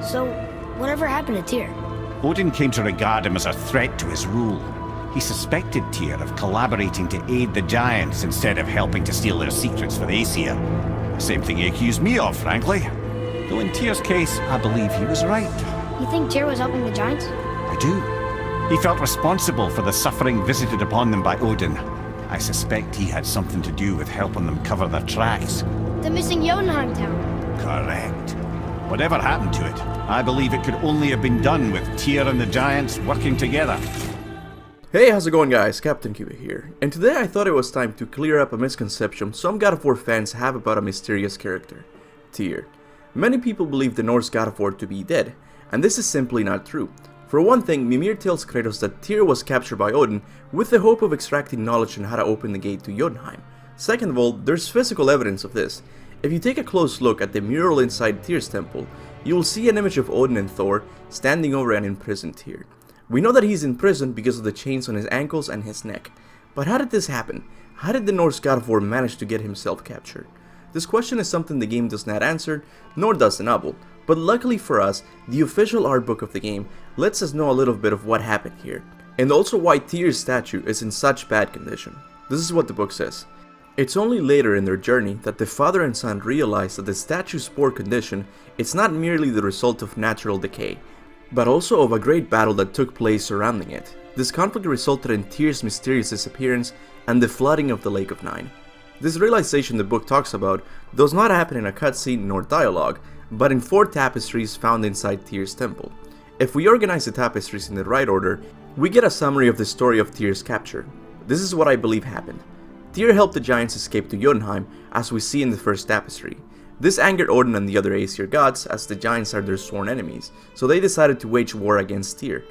So, whatever happened to Tyr? Odin came to regard him as a threat to his rule. He suspected Tyr of collaborating to aid the giants instead of helping to steal their secrets for the Aesir. The same thing he accused me of, frankly. Though in Tyr's case, I believe he was right. You think Tyr was helping the giants? I do. He felt responsible for the suffering visited upon them by Odin. I suspect he had something to do with helping them cover their tracks. The missing Jotunheim town. Correct. Whatever happened to it, I believe it could only have been done with Tyr and the giants working together. Hey, how's it going guys? Captain Kuba here, and today I thought it was time to clear up a misconception some God of War fans have about a mysterious character, Tyr. Many people believe the Norse God of War to be dead, and this is simply not true. For one thing, Mimir tells Kratos that Tyr was captured by Odin with the hope of extracting knowledge on how to open the gate to Jotunheim. Second of all, there's physical evidence of this. If you take a close look at the mural inside Tyr's temple, you will see an image of Odin and Thor standing over an imprisoned Tyr. We know that he's in prison because of the chains on his ankles and his neck. But how did this happen? How did the Norse God of War manage to get himself captured? This question is something the game does not answer, nor does the novel. But luckily for us, the official art book of the game lets us know a little bit of what happened here, and also why Tyr's statue is in such bad condition. This is what the book says. It's only later in their journey that the father and son realize that the statue's poor condition is not merely the result of natural decay, but also of a great battle that took place surrounding it. This conflict resulted in Tyr's mysterious disappearance and the flooding of the Lake of Nine. This realization the book talks about does not happen in a cutscene nor dialogue, but in 4 tapestries found inside Tyr's temple. If we organize the tapestries in the right order, we get a summary of the story of Tyr's capture. This is what I believe happened. Tyr helped the giants escape to Jotunheim, as we see in the first tapestry. This angered Odin and the other Aesir gods, as the giants are their sworn enemies, so they decided to wage war against Tyr.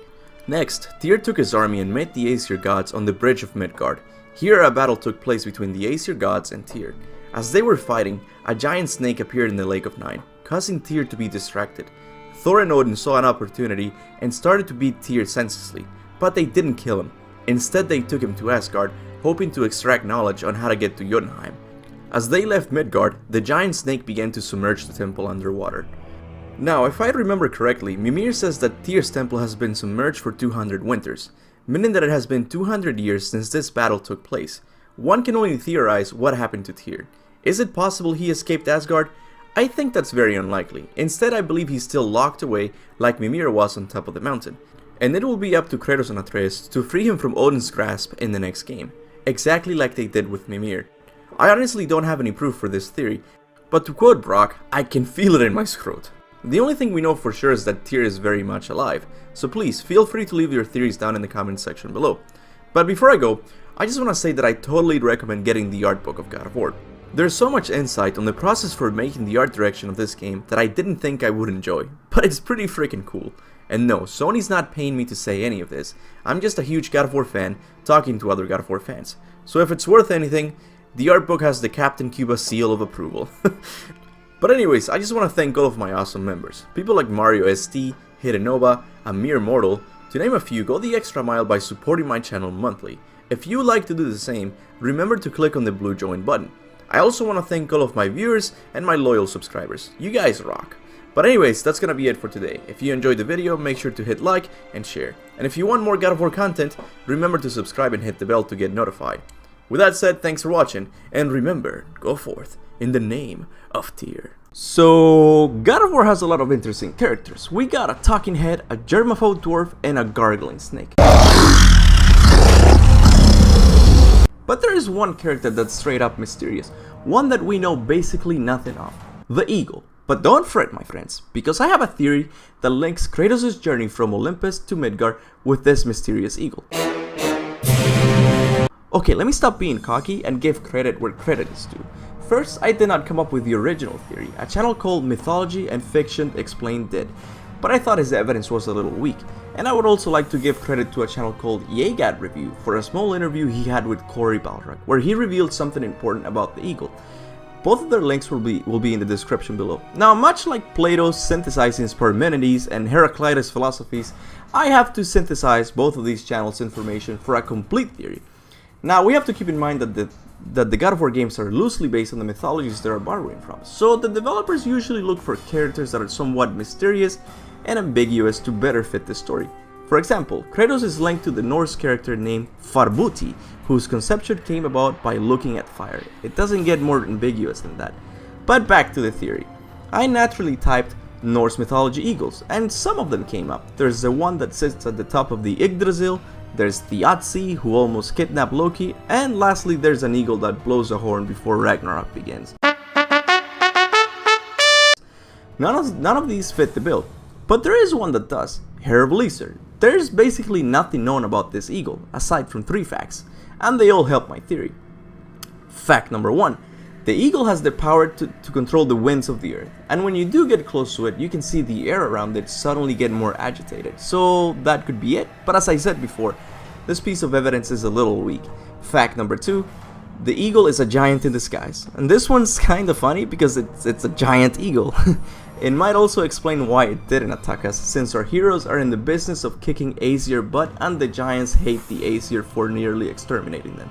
Next, Tyr took his army and met the Aesir gods on the bridge of Midgard. Here a battle took place between the Aesir gods and Tyr. As they were fighting, a giant snake appeared in the Lake of Nine, causing Tyr to be distracted. Thor and Odin saw an opportunity and started to beat Tyr senselessly, but they didn't kill him. Instead they took him to Asgard, hoping to extract knowledge on how to get to Jotunheim. As they left Midgard, the giant snake began to submerge the temple underwater. Now, if I remember correctly, Mimir says that Tyr's temple has been submerged for 200 winters, meaning that it has been 200 years since this battle took place. One can only theorize what happened to Tyr. Is it possible he escaped Asgard? I think that's very unlikely. Instead, I believe he's still locked away like Mimir was on top of the mountain. And it will be up to Kratos and Atreus to free him from Odin's grasp in the next game, exactly like they did with Mimir. I honestly don't have any proof for this theory, but to quote Brock, I can feel it in my scrot. The only thing we know for sure is that Tyr is very much alive, so please feel free to leave your theories down in the comment section below. But before I go, I just want to say that I totally recommend getting the art book of God of War. There's so much insight on the process for making the art direction of this game that I didn't think I would enjoy, but it's pretty freaking cool. And no, Sony's not paying me to say any of this. I'm just a huge God of War fan talking to other God of War fans. So if it's worth anything, the art book has the Captain Kuba seal of approval. But anyways, I just want to thank all of my awesome members. People like Mario ST, Hidenova, a mere mortal. To name a few, go the extra mile by supporting my channel monthly. If you would like to do the same, remember to click on the blue join button. I also want to thank all of my viewers and my loyal subscribers. You guys rock. But anyways, that's gonna be it for today. If you enjoyed the video, make sure to hit like and share. And if you want more God of War content, remember to subscribe and hit the bell to get notified. With that said, thanks for watching, and remember, go forth in the name of Tyr. So, God of War has a lot of interesting characters. We got a talking head, a germaphobe dwarf, and a gargling snake. But there is one character that's straight up mysterious, one that we know basically nothing of, the Eagle. But don't fret, my friends, because I have a theory that links Kratos' journey from Olympus to Midgard with this mysterious eagle. Okay, let me stop being cocky and give credit where credit is due. First, I did not come up with the original theory. A channel called Mythology and Fiction Explained did, but I thought his evidence was a little weak. And I would also like to give credit to a channel called Yegat Review for a small interview he had with Corey Balrog, where he revealed something important about the eagle. Both of their links will be in the description below. Now, much like Plato synthesizing Parmenides and Heraclitus' philosophies, I have to synthesize both of these channels' information for a complete theory. Now, we have to keep in mind that the God of War games are loosely based on the mythologies they are borrowing from, so the developers usually look for characters that are somewhat mysterious and ambiguous to better fit the story. For example, Kratos is linked to the Norse character named Farbuti, whose conception came about by looking at fire. It doesn't get more ambiguous than that. But back to the theory. I naturally typed Norse mythology eagles, and some of them came up. There's the one that sits at the top of the Yggdrasil, there's Thiazi, who almost kidnapped Loki, and lastly there's an eagle that blows a horn before Ragnarök begins. None of these fit the bill, but there is one that does, Herbalisser. There's basically nothing known about this eagle, aside from 3 facts, and they all help my theory. Fact number 1. The eagle has the power to control the winds of the earth, and when you do get close to it, you can see the air around it suddenly get more agitated, so that could be it, but as I said before, this piece of evidence is a little weak. Fact number 2. The eagle is a giant in disguise, and this one's kinda funny because it's a giant eagle. It might also explain why it didn't attack us, since our heroes are in the business of kicking Aesir butt and the giants hate the Aesir for nearly exterminating them.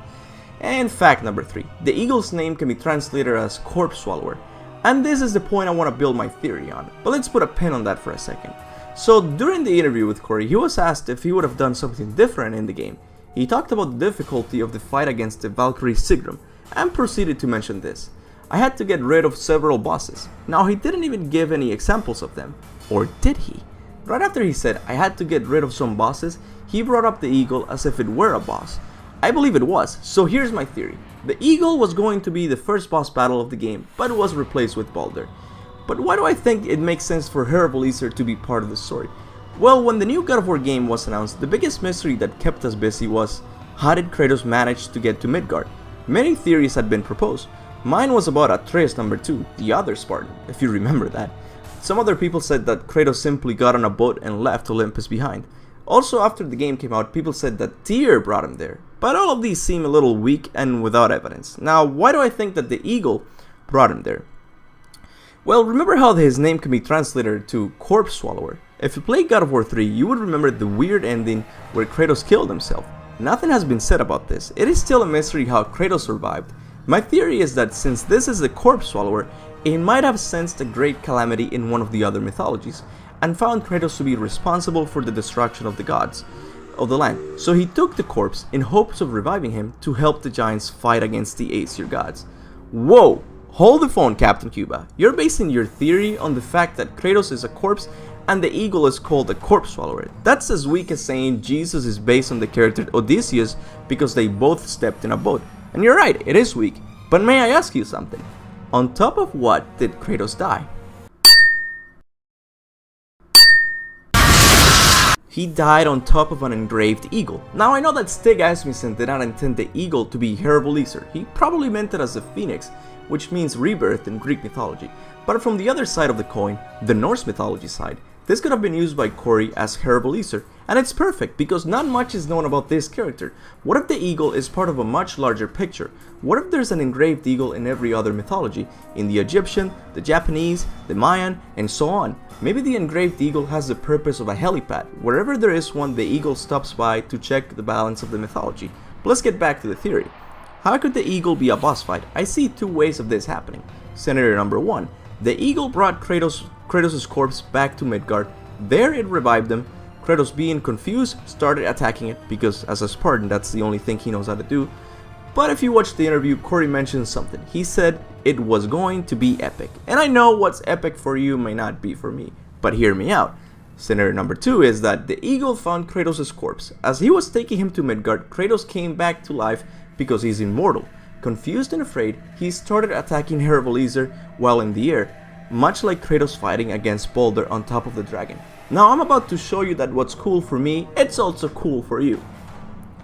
And fact number 3, the eagle's name can be translated as corpse swallower, and this is the point I want to build my theory on, but let's put a pin on that for a second. So during the interview with Corey, he was asked if he would have done something different in the game. He talked about the difficulty of the fight against the Valkyrie Sigrun, and proceeded to mention this. I had to get rid of several bosses. Now he didn't even give any examples of them, or did he? Right after he said I had to get rid of some bosses, he brought up the eagle as if it were a boss. I believe it was, so here's my theory. The eagle was going to be the first boss battle of the game, but it was replaced with Baldur. But why do I think it makes sense for Herbalisser to be part of the story? Well, when the new God of War game was announced, the biggest mystery that kept us busy was, how did Kratos manage to get to Midgard? Many theories had been proposed. Mine was about Atreus number 2, the other Spartan, if you remember that. Some other people said that Kratos simply got on a boat and left Olympus behind. Also, after the game came out, people said that Tyr brought him there. But all of these seem a little weak and without evidence. Now, why do I think that the eagle brought him there? Well, remember how his name can be translated to corpse swallower? If you played God of War 3, you would remember the weird ending where Kratos killed himself. Nothing has been said about this. It is still a mystery how Kratos survived. My theory is that since this is a corpse swallower, it might have sensed a great calamity in one of the other mythologies, and found Kratos to be responsible for the destruction of the gods of the land. So he took the corpse in hopes of reviving him to help the giants fight against the Aesir gods. Whoa! Hold the phone, Captain Kuba. You're basing your theory on the fact that Kratos is a corpse and the eagle is called a corpse swallower. That's as weak as saying Jesus is based on the character Odysseus because they both stepped in a boat. And you're right, it is weak. But may I ask you something? On top of what did Kratos die? He died on top of an engraved eagle. Now I know that Stig Asmussen did not intend the eagle to be Herbalisser. He probably meant it as a phoenix, which means rebirth in Greek mythology. But from the other side of the coin, the Norse mythology side, this could have been used by Corey as Herbalisser, and it's perfect because not much is known about this character. What if the eagle is part of a much larger picture? What if there's an engraved eagle in every other mythology? In the Egyptian, the Japanese, the Mayan, and so on. Maybe the engraved eagle has the purpose of a helipad. Wherever there is one, the eagle stops by to check the balance of the mythology. But let's get back to the theory. How could the eagle be a boss fight? I see 2 ways of this happening. Scenario number 1. The eagle brought Kratos' corpse back to Midgard. There it revived him. Kratos, being confused, started attacking it because as a Spartan that's the only thing he knows how to do. But if you watch the interview, Corey mentioned something. He said it was going to be epic. And I know what's epic for you may not be for me, but hear me out. Scenario number 2 is that the eagle found Kratos' corpse. As he was taking him to Midgard, Kratos came back to life because he's immortal. Confused and afraid, he started attacking Herbalisser while in the air, much like Kratos fighting against Baldur on top of the dragon. Now I'm about to show you that what's cool for me, it's also cool for you.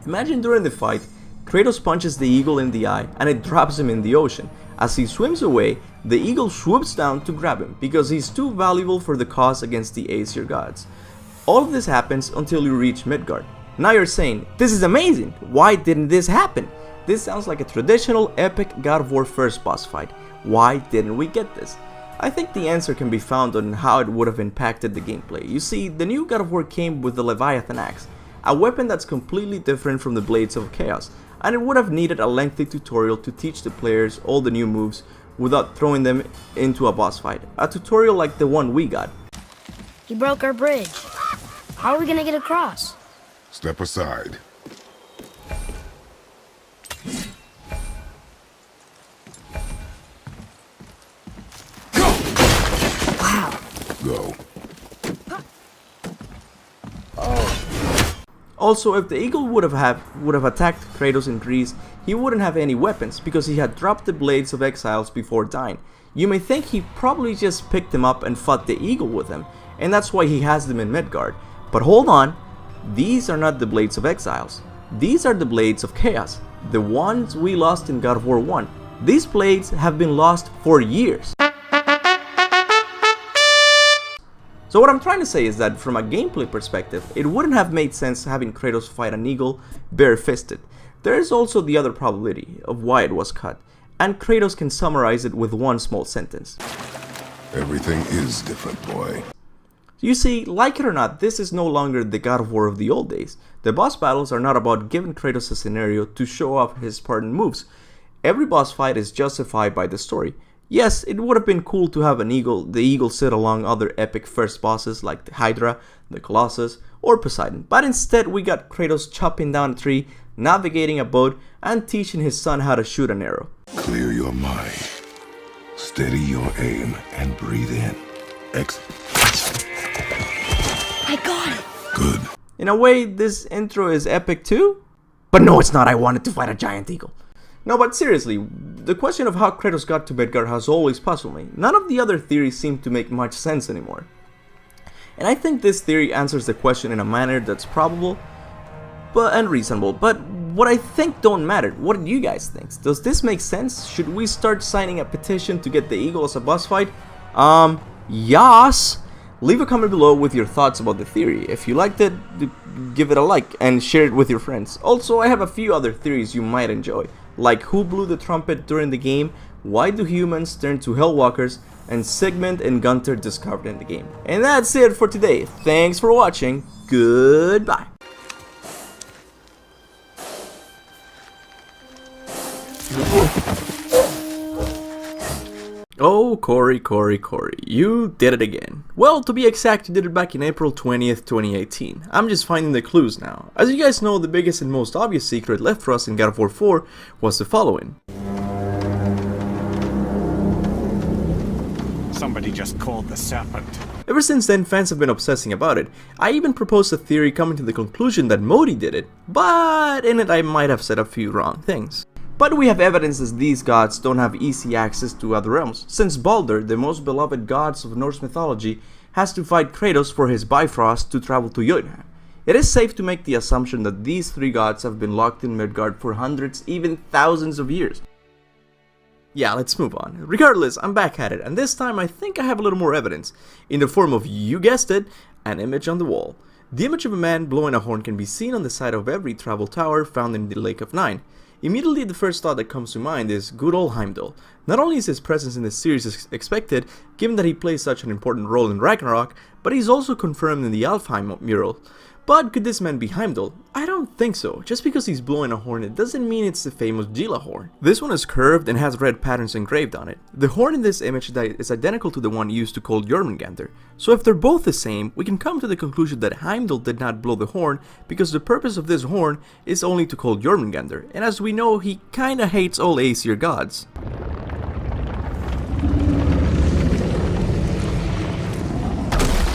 Imagine during the fight, Kratos punches the eagle in the eye and it drops him in the ocean. As he swims away, the eagle swoops down to grab him because he's too valuable for the cause against the Aesir gods. All of this happens until you reach Midgard. Now you're saying, this is amazing, why didn't this happen? This sounds like a traditional epic God of War first boss fight. Why didn't we get this? I think the answer can be found on how it would have impacted the gameplay. You see, the new God of War came with the Leviathan Axe, a weapon that's completely different from the Blades of Chaos, and it would have needed a lengthy tutorial to teach the players all the new moves without throwing them into a boss fight. A tutorial like the one we got. He broke our bridge. How are we gonna get across? Step aside. Wow. Go. Also, if the eagle would have attacked Kratos in Greece, he wouldn't have any weapons because he had dropped the blades of exiles before dying. You may think he probably just picked them up and fought the eagle with him, and that's why he has them in Midgard. But hold on, these are not the blades of exiles. These are the blades of chaos, the ones we lost in God of War 1. These blades have been lost for years. So what I'm trying to say is that from a gameplay perspective, it wouldn't have made sense having Kratos fight an eagle bare-fisted. There is also the other probability of why it was cut, and Kratos can summarize it with one small sentence. Everything is different, boy. You see, like it or not, this is no longer the God of War of the old days. The boss battles are not about giving Kratos a scenario to show off his Spartan moves. Every boss fight is justified by the story. Yes, it would have been cool to have the eagle sit along other epic first bosses like the Hydra, the Colossus, or Poseidon, but instead we got Kratos chopping down a tree, navigating a boat, and teaching his son how to shoot an arrow. Clear your mind. Steady your aim and breathe in. I got it. Good. In a way, this intro is epic too? But no, it's not. I wanted to fight a giant eagle. No, but seriously, the question of how Kratos got to Midgard has always puzzled me. None of the other theories seem to make much sense anymore. And I think this theory answers the question in a manner that's probable and reasonable, but what I think don't matter. What do you guys think? Does this make sense? Should we start signing a petition to get the eagle as a boss fight? Yes! Leave a comment below with your thoughts about the theory. If you liked it, give it a like and share it with your friends. Also, I have a few other theories you might enjoy, like who blew the trumpet during the game, why do humans turn to Hellwalkers, and Sigmund and Gunther discovered in the game. And that's it for today. Thanks for watching. Goodbye. Oh, Corey, you did it again. Well, to be exact, you did it back in April 20th, 2018. I'm just finding the clues now. As you guys know, the biggest and most obvious secret left for us in God of War 4 was the following. Somebody just called the serpent. Ever since then, fans have been obsessing about it. I even proposed a theory coming to the conclusion that Modi did it, but in it I might have said a few wrong things. But we have evidence that these gods don't have easy access to other realms, since Baldur, the most beloved gods of Norse mythology, has to fight Kratos for his Bifrost to travel to Jotunheim. It is safe to make the assumption that these three gods have been locked in Midgard for hundreds, even thousands of years. Yeah, let's move on. Regardless, I'm back at it, and this time I think I have a little more evidence, in the form of, you guessed it, an image on the wall. The image of a man blowing a horn can be seen on the side of every travel tower found in the Lake of Nine. Immediately the first thought that comes to mind is good old Heimdall. Not only is his presence in the series expected, given that he plays such an important role in Ragnarök, but he's also confirmed in the Alfheim mural. But could this man be Heimdall? I don't think so. Just because he's blowing a horn, it doesn't mean it's the famous Gila horn. This one is curved and has red patterns engraved on it. The horn in this image is identical to the one used to call Jormungandr. So if they're both the same, we can come to the conclusion that Heimdall did not blow the horn because the purpose of this horn is only to call Jormungandr, and as we know, he kinda hates all Aesir gods.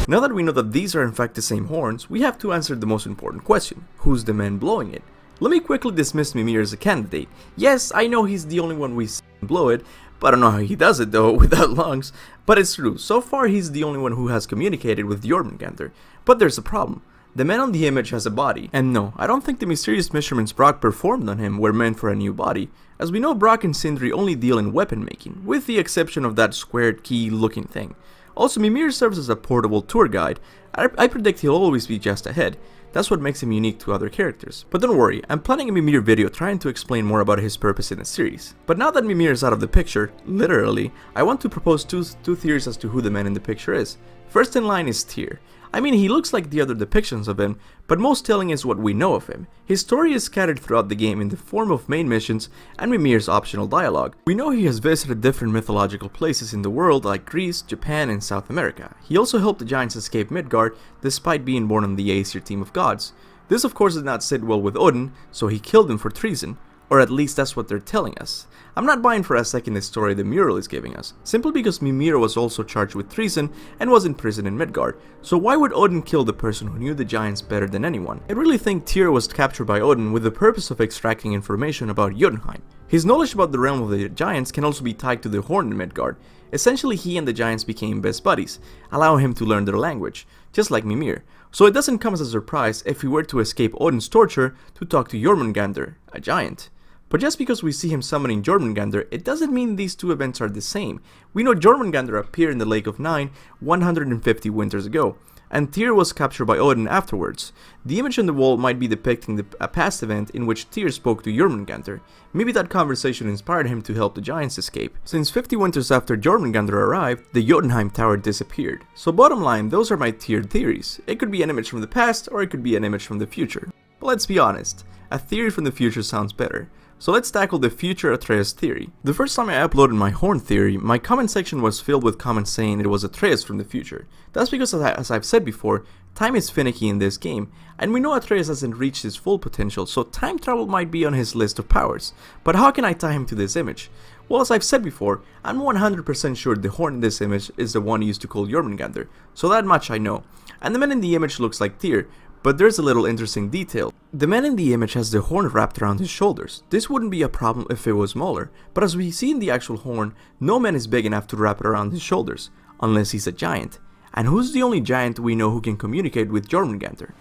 Now that we know that these are in fact the same horns, we have to answer the most important question: who's the man blowing it? Let me quickly dismiss Mimir as a candidate. Yes, I know he's the only one we see blow it, but I don't know how he does it though without lungs. But it's true, so far he's the only one who has communicated with Jormungandr. But there's a problem. The man on the image has a body, and no, I don't think the mysterious measurements Brock performed on him were meant for a new body. As we know, Brock and Sindri only deal in weapon making, with the exception of that squared key looking thing. Also, Mimir serves as a portable tour guide. I predict he'll always be just ahead. That's what makes him unique to other characters. But don't worry, I'm planning a Mimir video trying to explain more about his purpose in the series. But now that Mimir is out of the picture, literally, I want to propose two theories as to who the man in the picture is. First in line is Tyr. I mean, he looks like the other depictions of him, but most telling is what we know of him. His story is scattered throughout the game in the form of main missions and Mimir's optional dialogue. We know he has visited different mythological places in the world like Greece, Japan, and South America. He also helped the giants escape Midgard despite being born on the Aesir team of gods. This of course did not sit well with Odin, so he killed him for treason. Or at least that's what they're telling us. I'm not buying for a second the story the Mural is giving us, simply because Mimir was also charged with treason and was in prison in Midgard, so why would Odin kill the person who knew the giants better than anyone? I really think Tyr was captured by Odin with the purpose of extracting information about Jotunheim. His knowledge about the realm of the giants can also be tied to the horn in Midgard. Essentially, he and the giants became best buddies, allowing him to learn their language, just like Mimir. So it doesn't come as a surprise if he were to escape Odin's torture to talk to Jormungandr, a giant. But just because we see him summoning Jormungandr, it doesn't mean these two events are the same. We know Jormungandr appeared in the Lake of Nine 150 winters ago, and Tyr was captured by Odin afterwards. The image on the wall might be depicting a past event in which Tyr spoke to Jormungandr. Maybe that conversation inspired him to help the giants escape. Since 50 winters after Jormungandr arrived, the Jotunheim tower disappeared. So bottom line, those are my tiered theories. It could be an image from the past, or it could be an image from the future. But let's be honest, a theory from the future sounds better. So let's tackle the future Atreus theory. The first time I uploaded my horn theory, my comment section was filled with comments saying it was Atreus from the future. That's because, as I've said before, time is finicky in this game, and we know Atreus hasn't reached his full potential, so time travel might be on his list of powers. But how can I tie him to this image? Well, as I've said before, I'm 100% sure the horn in this image is the one used to call Jormungandr, so that much I know. And the man in the image looks like Tyr, but there's a little interesting detail. The man in the image has the horn wrapped around his shoulders. This wouldn't be a problem if it was smaller, but as we see in the actual horn, no man is big enough to wrap it around his shoulders, unless he's a giant. And who's the only giant we know who can communicate with Jormungandr?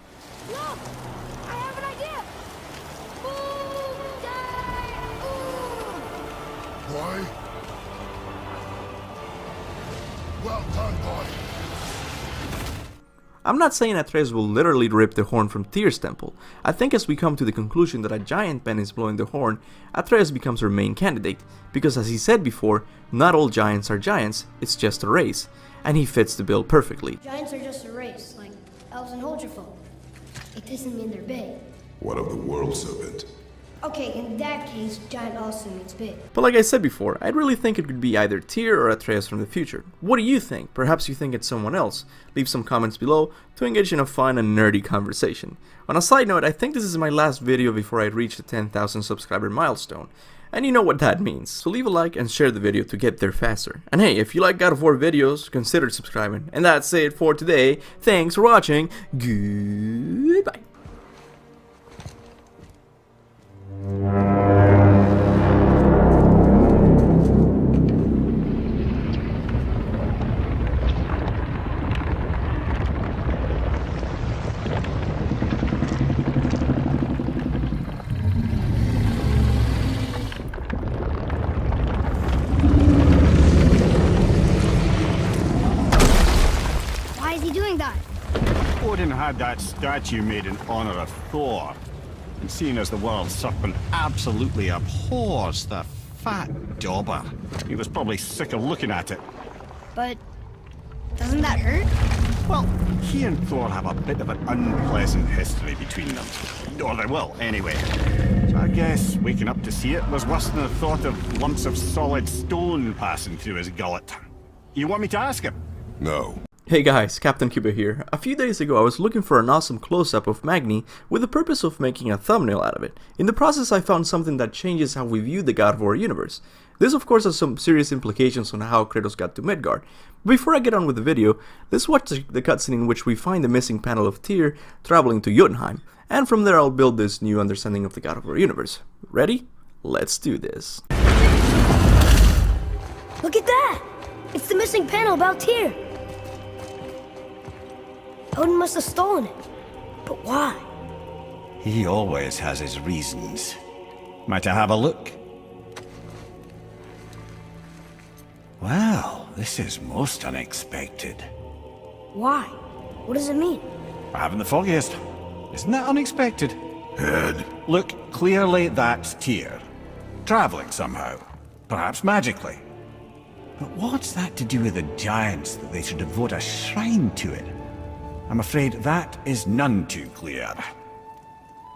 Look! I have an idea! Boy? Well done, boy. I'm not saying Atreus will literally rip the horn from Tyr's temple. I think as we come to the conclusion that a giant man is blowing the horn, Atreus becomes our main candidate, because as he said before, not all giants are giants, it's just a race, and he fits the bill perfectly. Giants are just a race, like elves and Holgerfolk. It doesn't mean they're big. What of the world serpent? Okay, in that case, giant also means big. But like I said before, I'd really think it could be either Tyr or Atreus from the future. What do you think? Perhaps you think it's someone else? Leave some comments below to engage in a fun and nerdy conversation. On a side note, I think this is my last video before I reach the 10,000 subscriber milestone. And you know what that means, so leave a like and share the video to get there faster. And hey, if you like God of War videos, consider subscribing. And that's it for today. Thanks for watching. Goodbye. Why is he doing that? Odin had that statue made in honor of Thor. And seeing as the world serpent absolutely abhors the fat dauber, he was probably sick of looking at it. But doesn't that hurt? Well, he and Thor have a bit of an unpleasant history between them. Or they will, anyway. So I guess waking up to see it was worse than the thought of lumps of solid stone passing through his gullet. You want me to ask him? No. Hey guys, Captain Kuba here. A few days ago I was looking for an awesome close-up of Magni with the purpose of making a thumbnail out of it. In the process I found something that changes how we view the God of War universe. This of course has some serious implications on how Kratos got to Midgard. Before I get on with the video, let's watch the cutscene in which we find the missing panel of Tyr traveling to Jotunheim, and from there I'll build this new understanding of the God of War universe. Ready? Let's do this. Look at that! It's the missing panel about Tyr. Odin must have stolen it. But why? He always has his reasons. Might I have a look? Well, this is most unexpected. Why? What does it mean? I haven't the foggiest. Isn't that unexpected? Head. Look, clearly that's Tyr. Traveling somehow. Perhaps magically. But what's that to do with the giants that they should devote a shrine to it? I'm afraid that is none too clear.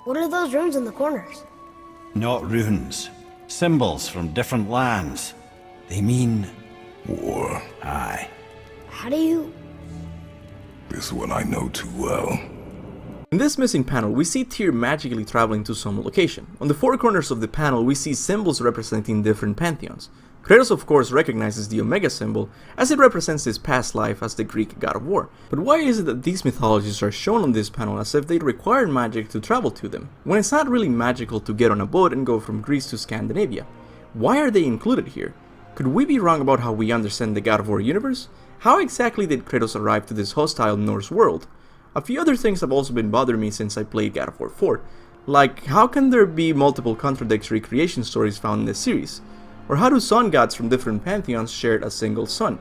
What are those runes in the corners? Not runes. Symbols from different lands. They mean... War. Aye. How do you... This one I know too well. In this missing panel, we see Tyr magically traveling to some location. On the four corners of the panel, we see symbols representing different pantheons. Kratos of course recognizes the Omega symbol, as it represents his past life as the Greek god of war. But why is it that these mythologies are shown on this panel as if they require magic to travel to them, when it's not really magical to get on a boat and go from Greece to Scandinavia? Why are they included here? Could we be wrong about how we understand the God of War universe? How exactly did Kratos arrive to this hostile Norse world? A few other things have also been bothering me since I played God of War 4. Like, how can there be multiple contradictory creation stories found in this series? Or how do sun gods from different pantheons share a single sun?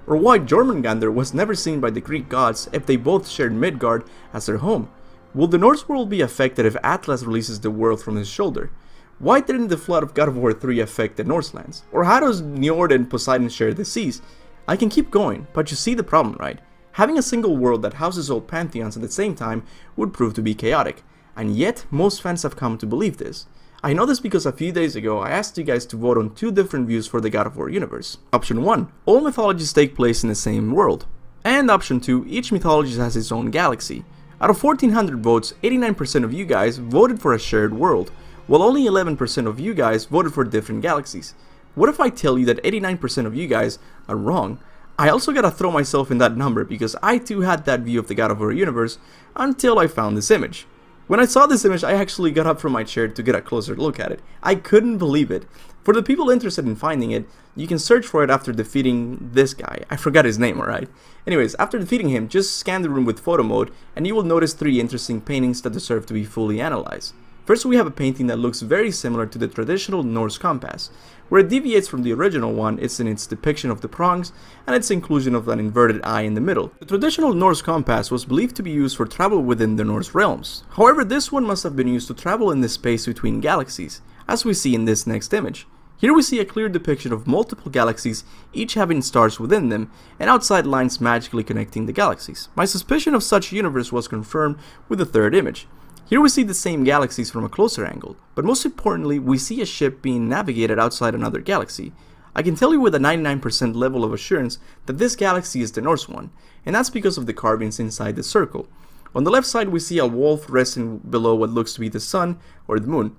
Or why Jormungandr was never seen by the Greek gods if they both shared Midgard as their home? Will the Norse world be affected if Atlas releases the world from his shoulder? Why didn't the flood of God of War 3 affect the Norse lands? Or how does Njord and Poseidon share the seas? I can keep going, but you see the problem, right? Having a single world that houses all pantheons at the same time would prove to be chaotic, and yet most fans have come to believe this. I know this because a few days ago I asked you guys to vote on two different views for the God of War universe. Option 1, all mythologies take place in the same world. And option 2, each mythology has its own galaxy. Out of 1400 votes, 89% of you guys voted for a shared world, while only 11% of you guys voted for different galaxies. What if I tell you that 89% of you guys are wrong? I also gotta throw myself in that number because I too had that view of the God of War universe until I found this image. When I saw this image, I actually got up from my chair to get a closer look at it. I couldn't believe it. For the people interested in finding it, you can search for it after defeating this guy. I forgot his name, alright? Anyways, after defeating him, just scan the room with photo mode and you will notice three interesting paintings that deserve to be fully analyzed. First, we have a painting that looks very similar to the traditional Norse compass. Where it deviates from the original one is in its depiction of the prongs and its inclusion of an inverted eye in the middle. The traditional Norse compass was believed to be used for travel within the Norse realms. However, this one must have been used to travel in the space between galaxies, as we see in this next image. Here we see a clear depiction of multiple galaxies, each having stars within them, and outside lines magically connecting the galaxies. My suspicion of such a universe was confirmed with the third image. Here we see the same galaxies from a closer angle, but most importantly, we see a ship being navigated outside another galaxy. I can tell you with a 99% level of assurance that this galaxy is the Norse one, and that's because of the carvings inside the circle. On the left side we see a wolf resting below what looks to be the sun or the moon.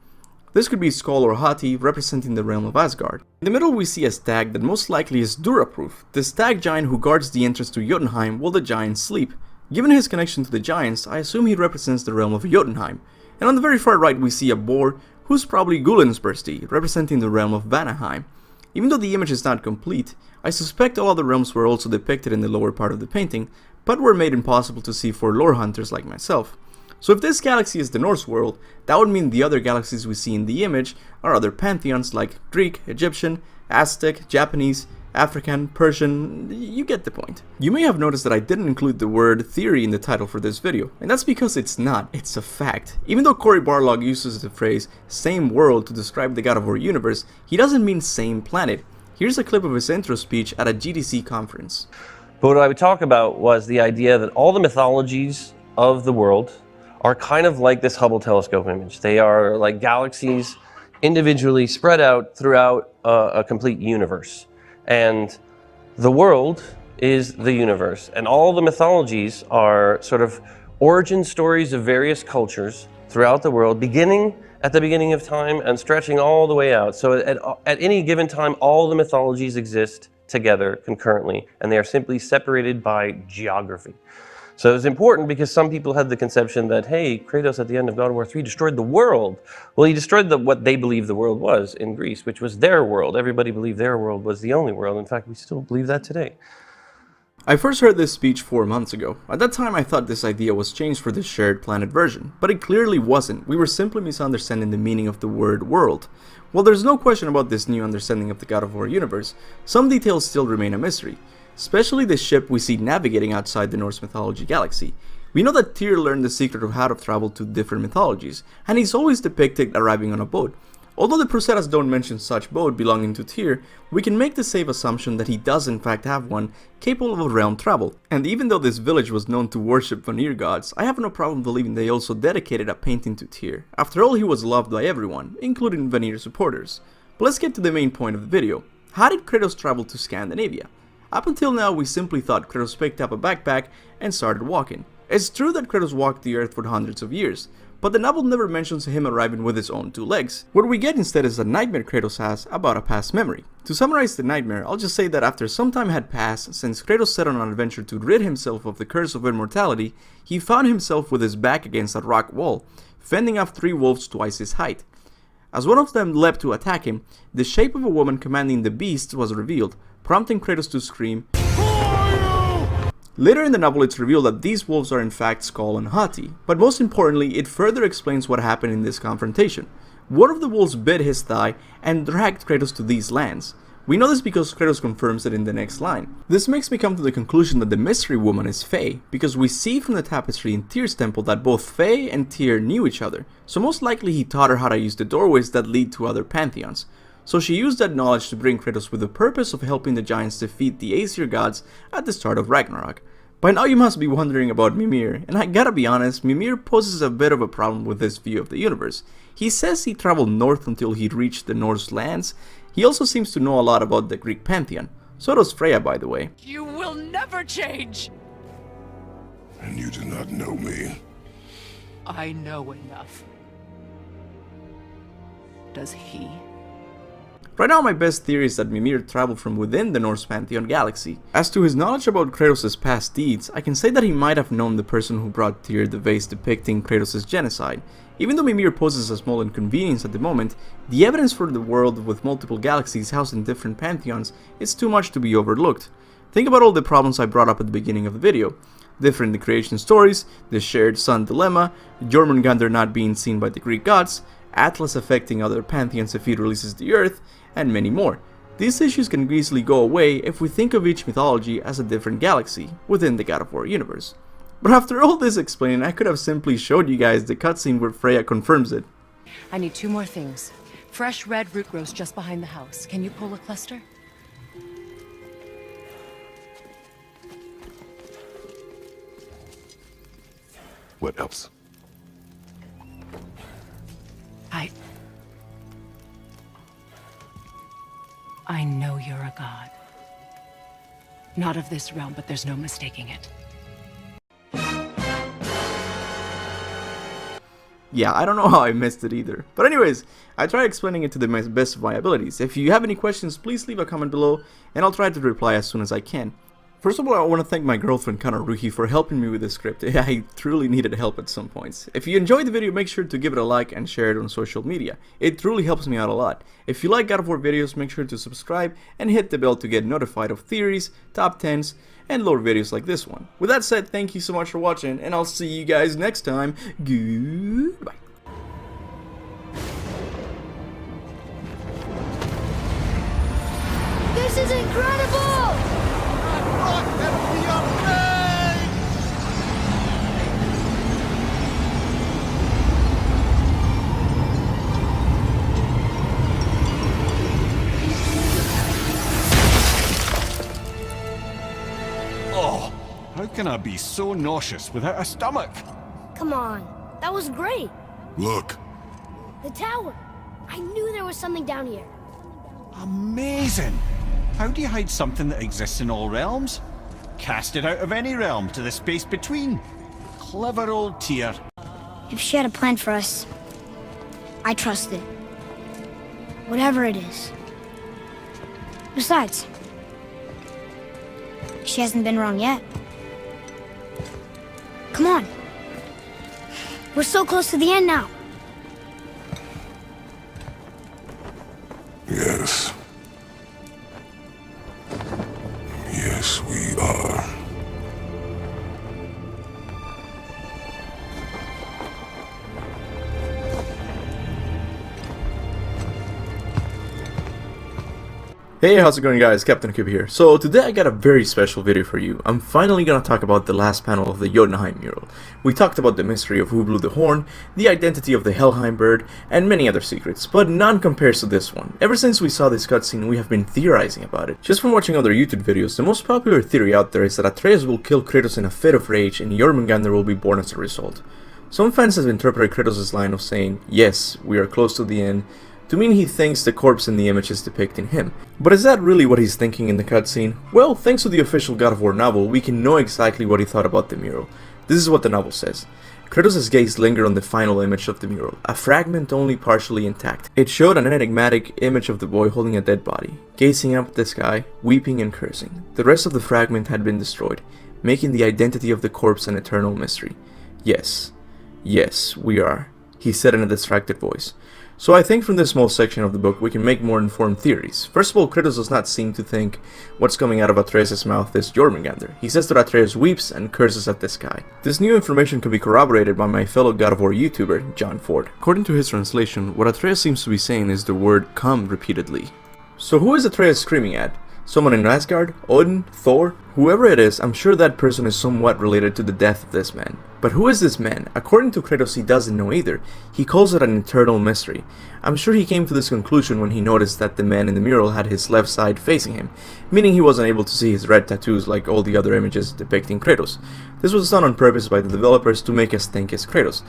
This could be Skoll or Hati, representing the realm of Asgard. In the middle we see a stag that most likely is Dura-proof, the stag giant who guards the entrance to Jotunheim while the giants sleep. Given his connection to the giants, I assume he represents the realm of Jotunheim. And on the very far right we see a boar, who's probably Gullensbursti, representing the realm of Vanaheim. Even though the image is not complete, I suspect all other realms were also depicted in the lower part of the painting, but were made impossible to see for lore hunters like myself. So if this galaxy is the Norse world, that would mean the other galaxies we see in the image are other pantheons like Greek, Egyptian, Aztec, Japanese, African, Persian, you get the point. You may have noticed that I didn't include the word theory in the title for this video, and that's because it's not, it's a fact. Even though Cory Barlog uses the phrase same world to describe the God of War universe, he doesn't mean same planet. Here's a clip of his intro speech at a GDC conference. But what I would talk about was the idea that all the mythologies of the world are kind of like this Hubble telescope image. They are like galaxies individually spread out throughout a complete universe. And the world is the universe, and all the mythologies are sort of origin stories of various cultures throughout the world, beginning at the beginning of time and stretching all the way out. So at any given time, all the mythologies exist together concurrently, and they are simply separated by geography. So it's important because some people had the conception that, hey, Kratos at the end of God of War 3 destroyed the world. Well, he destroyed what they believed the world was in Greece, which was their world. Everybody believed their world was the only world. In fact, we still believe that today. I first heard this speech 4 months ago. At that time I thought this idea was changed for the shared planet version, but it clearly wasn't. We were simply misunderstanding the meaning of the word world. While there's no question about this new understanding of the God of War universe, some details still remain a mystery. Especially the ship we see navigating outside the Norse mythology galaxy. We know that Tyr learned the secret of how to travel to different mythologies, and he's always depicted arriving on a boat. Although the Prosetas don't mention such boat belonging to Tyr, we can make the safe assumption that he does in fact have one capable of realm travel. And even though this village was known to worship Vanir gods, I have no problem believing they also dedicated a painting to Tyr. After all, he was loved by everyone, including Vanir supporters. But let's get to the main point of the video. How did Kratos travel to Scandinavia? Up until now, we simply thought Kratos picked up a backpack and started walking. It's true that Kratos walked the earth for hundreds of years, but the novel never mentions him arriving with his own 2 legs. What we get instead is a nightmare Kratos has about a past memory. To summarize the nightmare, I'll just say that after some time had passed since Kratos set on an adventure to rid himself of the curse of immortality, he found himself with his back against a rock wall, fending off 3 wolves twice his height. As one of them leapt to attack him, the shape of a woman commanding the beasts was revealed, prompting Kratos to scream, Later in the novel, it's revealed that these wolves are in fact Skull and Hati, but most importantly, it further explains what happened in this confrontation. One of the wolves bit his thigh and dragged Kratos to these lands. We know this because Kratos confirms it in the next line. This makes me come to the conclusion that the mystery woman is Faye, because we see from the tapestry in Tyr's temple that both Faye and Tyr knew each other, so most likely he taught her how to use the doorways that lead to other pantheons. So she used that knowledge to bring Kratos with the purpose of helping the giants defeat the Aesir gods at the start of Ragnarök. By now you must be wondering about Mimir, and I gotta be honest, Mimir poses a bit of a problem with this view of the universe. He says he traveled north until he reached the Norse lands. He also seems to know a lot about the Greek pantheon. So does Freya, by the way. You will never change! And you do not know me. I know enough. Does he? Right now my best theory is that Mimir traveled from within the Norse Pantheon galaxy. As to his knowledge about Kratos' past deeds, I can say that he might have known the person who brought Tyr the vase depicting Kratos' genocide. Even though Mimir poses a small inconvenience at the moment, the evidence for the world with multiple galaxies housed in different pantheons is too much to be overlooked. Think about all the problems I brought up at the beginning of the video. Different creation stories, the shared sun dilemma, Jormungandr not being seen by the Greek gods, Atlas affecting other pantheons if he releases the Earth, and many more. These issues can easily go away if we think of each mythology as a different galaxy within the God of War universe. But after all this explaining, I could have simply showed you guys the cutscene where Freya confirms it. I need 2 more things. Fresh red root grows just behind the house. Can you pull a cluster? What else? I know you're a god. Not of this realm, but there's no mistaking it. Yeah, I don't know how I missed it either. But anyways, I tried explaining it to the best of my abilities. If you have any questions, please leave a comment below, and I'll try to reply as soon as I can. First of all, I want to thank my girlfriend Kanaruhi for helping me with the script. I truly needed help at some points. If you enjoyed the video, make sure to give it a like and share it on social media. It truly helps me out a lot. If you like God of War videos, make sure to subscribe and hit the bell to get notified of theories, top 10s, and lore videos like this one. With that said, thank you so much for watching, and I'll see you guys next time. Goodbye. This is incredible! Oh, how can I be so nauseous without a stomach? Come on, that was great. Look. The tower. I knew there was something down here. Amazing! How do you hide something that exists in all realms? Cast it out of any realm to the space between. Clever old Tyr. If she had a plan for us, I trust it. Whatever it is. Besides, she hasn't been wrong yet. Come on. We're so close to the end now. Yes. Yes, we are. Hey, how's it going guys? Kaptain Kuba here. So today I got a very special video for you. I'm finally gonna talk about the last panel of the Jotunheim mural. We talked about the mystery of who blew the horn, the identity of the Helheim bird, and many other secrets, but none compares to this one. Ever since we saw this cutscene, we have been theorizing about it. Just from watching other YouTube videos, the most popular theory out there is that Atreus will kill Kratos in a fit of rage and Jormungandr will be born as a result. Some fans have interpreted Kratos' line of saying, "Yes, we are close to the end," to mean he thinks the corpse in the image is depicting him. But is that really what he's thinking in the cutscene? Well, thanks to the official God of War novel, we can know exactly what he thought about the mural. This is what the novel says. Kratos' gaze lingered on the final image of the mural, a fragment only partially intact. It showed an enigmatic image of the boy holding a dead body, gazing up at the sky, weeping and cursing. The rest of the fragment had been destroyed, making the identity of the corpse an eternal mystery. Yes, we are, he said in a distracted voice. So I think from this small section of the book we can make more informed theories. First of all, Kratos does not seem to think what's coming out of Atreus' mouth is Jormungandr. He says that Atreus weeps and curses at the sky. This new information can be corroborated by my fellow God of War YouTuber, John Ford. According to his translation, what Atreus seems to be saying is the word come repeatedly. So who is Atreus screaming at? Someone in Asgard? Odin? Thor? Whoever it is, I'm sure that person is somewhat related to the death of this man. But who is this man? According to Kratos, he doesn't know either. He calls it an eternal mystery. I'm sure he came to this conclusion when he noticed that the man in the mural had his left side facing him, meaning he wasn't able to see his red tattoos like all the other images depicting Kratos. This was done on purpose by the developers to make us think it's Kratos,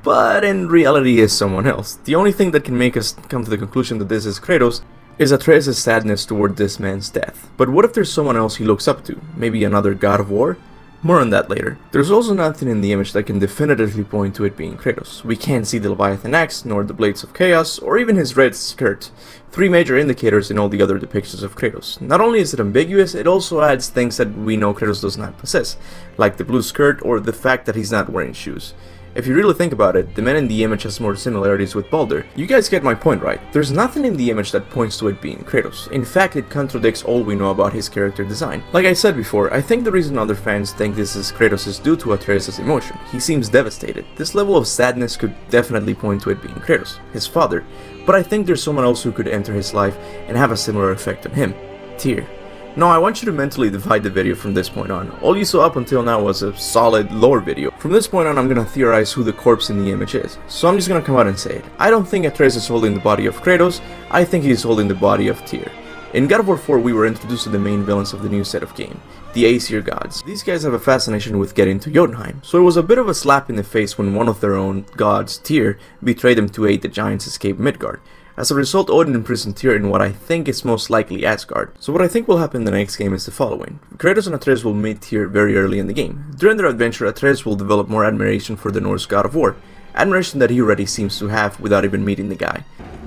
but in reality is someone else. The only thing that can make us come to the conclusion that this is Kratos is Atreus' sadness toward this man's death. But what if there's someone else he looks up to? Maybe another god of war? More on that later. There's also nothing in the image that can definitively point to it being Kratos. We can't see the Leviathan axe, nor the Blades of Chaos, or even his red skirt. Three major indicators in all the other depictions of Kratos. Not only is it ambiguous, it also adds things that we know Kratos does not possess, like the blue skirt or the fact that he's not wearing shoes. If you really think about it, the man in the image has more similarities with Baldur. You guys get my point, right? There's nothing in the image that points to it being Kratos. In fact, it contradicts all we know about his character design. Like I said before, I think the reason other fans think this is Kratos is due to Atreus' emotion. He seems devastated. This level of sadness could definitely point to it being Kratos, his father. But I think there's someone else who could enter his life and have a similar effect on him. Tyr. Now I want you to mentally divide the video from this point on. All you saw up until now was a solid lore video. From this point on I'm gonna theorize who the corpse in the image is. So I'm just gonna come out and say it. I don't think Atreus is holding the body of Kratos, I think he's holding the body of Tyr. In God of War 4 we were introduced to the main villains of the new set of game, the Aesir gods. These guys have a fascination with getting to Jotunheim, so it was a bit of a slap in the face when one of their own gods, Tyr, betrayed them to aid the giants escape Midgard. As a result, Odin imprisoned Tyr in what I think is most likely Asgard. So what I think will happen in the next game is the following. Kratos and Atreus will meet Tyr very early in the game. During their adventure, Atreus will develop more admiration for the Norse god of war. Admiration that he already seems to have without even meeting the guy.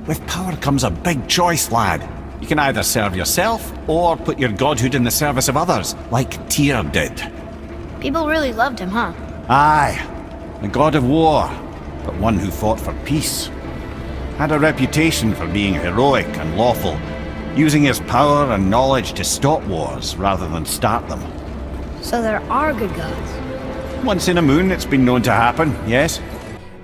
With power comes a big choice, lad. You can either serve yourself, or put your godhood in the service of others, like Tyr did. People really loved him, huh? Aye, a god of war, but one who fought for peace. Had a reputation for being heroic and lawful, using his power and knowledge to stop wars rather than start them. So there are good gods. Once in a moon it's been known to happen, yes?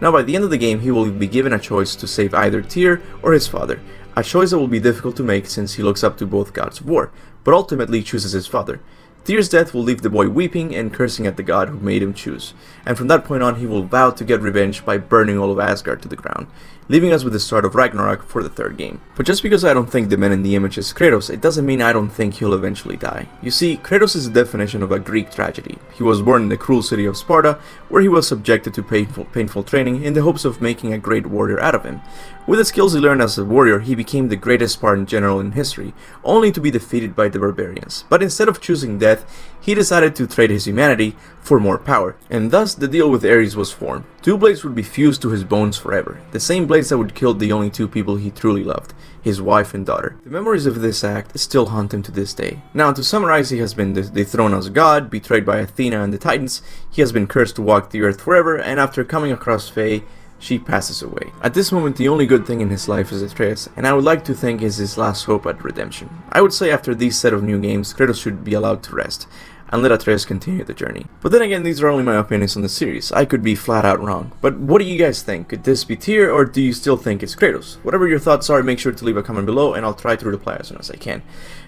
Now by the end of the game he will be given a choice to save either Tyr or his father, a choice that will be difficult to make since he looks up to both gods of war, but ultimately chooses his father. Tyr's death will leave the boy weeping and cursing at the god who made him choose, and from that point on he will vow to get revenge by burning all of Asgard to the ground, leaving us with the start of Ragnarök for the third game. But just because I don't think the man in the image is Kratos, it doesn't mean I don't think he'll eventually die. You see, Kratos is the definition of a Greek tragedy. He was born in the cruel city of Sparta, where he was subjected to painful training in the hopes of making a great warrior out of him. With the skills he learned as a warrior, he became the greatest Spartan general in history, only to be defeated by the barbarians. But instead of choosing death, he decided to trade his humanity for more power, and thus the deal with Ares was formed. Two blades would be fused to his bones forever, the same blades that would kill the only two people he truly loved, his wife and daughter. The memories of this act still haunt him to this day. Now to summarize, he has been dethroned as a god, betrayed by Athena and the Titans, he has been cursed to walk the earth forever, and after coming across Faye, she passes away. At this moment the only good thing in his life is Atreus, and I would like to think is his last hope at redemption. I would say after these set of new games, Kratos should be allowed to rest. and let Atreus continue the journey. But then again, these are only my opinions on the series. I could be flat out wrong. But what do you guys think? Could this be tier, or do you still think it's Kratos? Whatever your thoughts are, make sure to leave a comment below and I'll try to reply as soon as I can.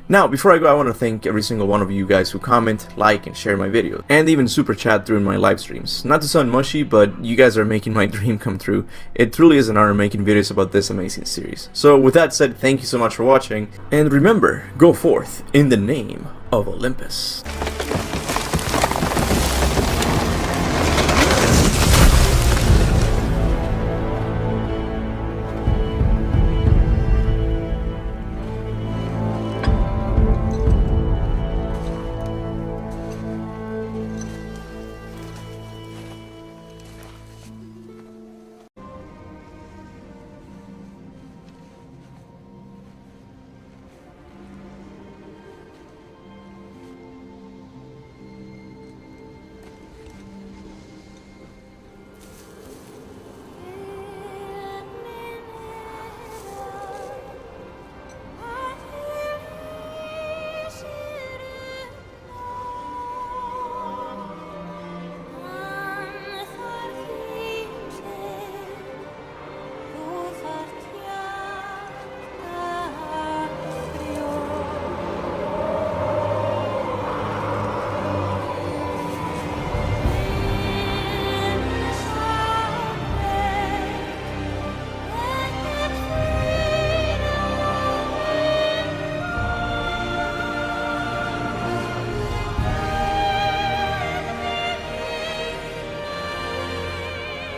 Now, before I go, I want to thank every single one of you guys who comment, like, and share my videos, and even super chat during my live streams. Not to sound mushy, but you guys are making my dream come true. It truly is an honor making videos about this amazing series. So with that said, thank you so much for watching, and remember, go forth in the name of Olympus.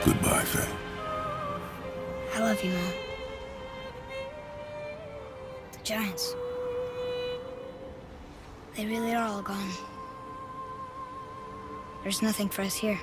Goodbye, Faye. I love you, Mom. The giants. They really are all gone. There's nothing for us here.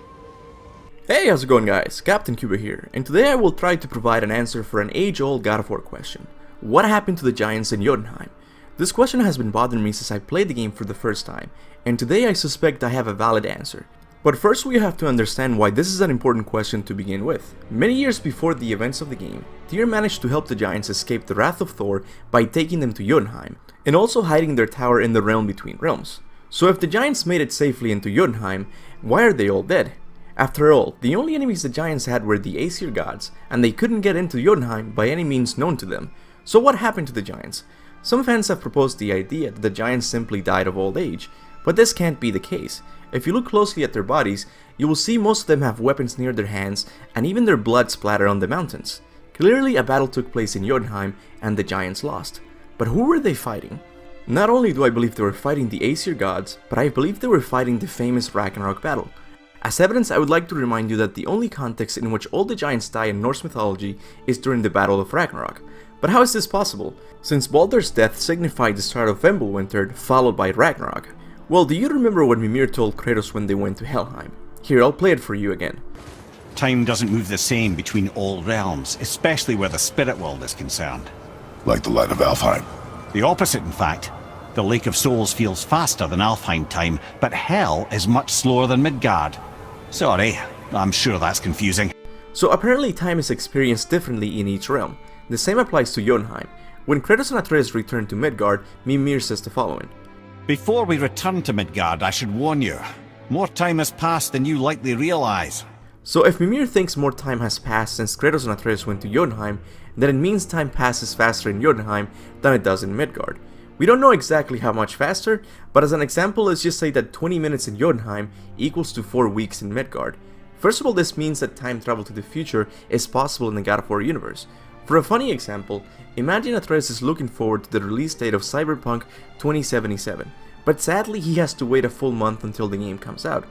Hey, how's it going, guys? Captain Kuba here, and today I will try to provide an answer for an age-old God of War question. What happened to the giants in Jotunheim? This question has been bothering me since I played the game for the first time, and today I suspect I have a valid answer. But first we have to understand why this is an important question to begin with. Many years before the events of the game, Tyr managed to help the giants escape the wrath of Thor by taking them to Jotunheim, and also hiding their tower in the realm between realms. So if the giants made it safely into Jotunheim, why are they all dead? After all, the only enemies the giants had were the Aesir gods, and they couldn't get into Jotunheim by any means known to them. So what happened to the giants? Some fans have proposed the idea that the giants simply died of old age, but this can't be the case. If you look closely at their bodies, you will see most of them have weapons near their hands, and even their blood splattered on the mountains. Clearly a battle took place in Jotunheim, and the giants lost. But who were they fighting? Not only do I believe they were fighting the Aesir gods, but I believe they were fighting the famous Ragnarök battle. As evidence, I would like to remind you that the only context in which all the giants die in Norse mythology is during the Battle of Ragnarök. But how is this possible, since Baldur's death signified the start of Fimbulwinter, followed by Ragnarök? Well, do you remember what Mimir told Kratos when they went to Helheim? Here, I'll play it for you again. Time doesn't move the same between all realms, especially where the spirit world is concerned. Like the light of Alfheim. The opposite, in fact. The Lake of Souls feels faster than Alfheim time, but Hell is much slower than Midgard. Sorry, I'm sure that's confusing. So apparently time is experienced differently in each realm. The same applies to Jotunheim. When Kratos and Atreus return to Midgard, Mimir says the following. Before we return to Midgard, I should warn you. More time has passed than you likely realize. So if Mimir thinks more time has passed since Kratos and Atreus went to Jotunheim, then it means time passes faster in Jotunheim than it does in Midgard. We don't know exactly how much faster, but as an example, let's just say that 20 minutes in Jotunheim equals to 4 weeks in Midgard. First of all, this means that time travel to the future is possible in the God of War universe. For a funny example, imagine Atreus is looking forward to the release date of Cyberpunk 2077, but sadly he has to wait a full month until the game comes out.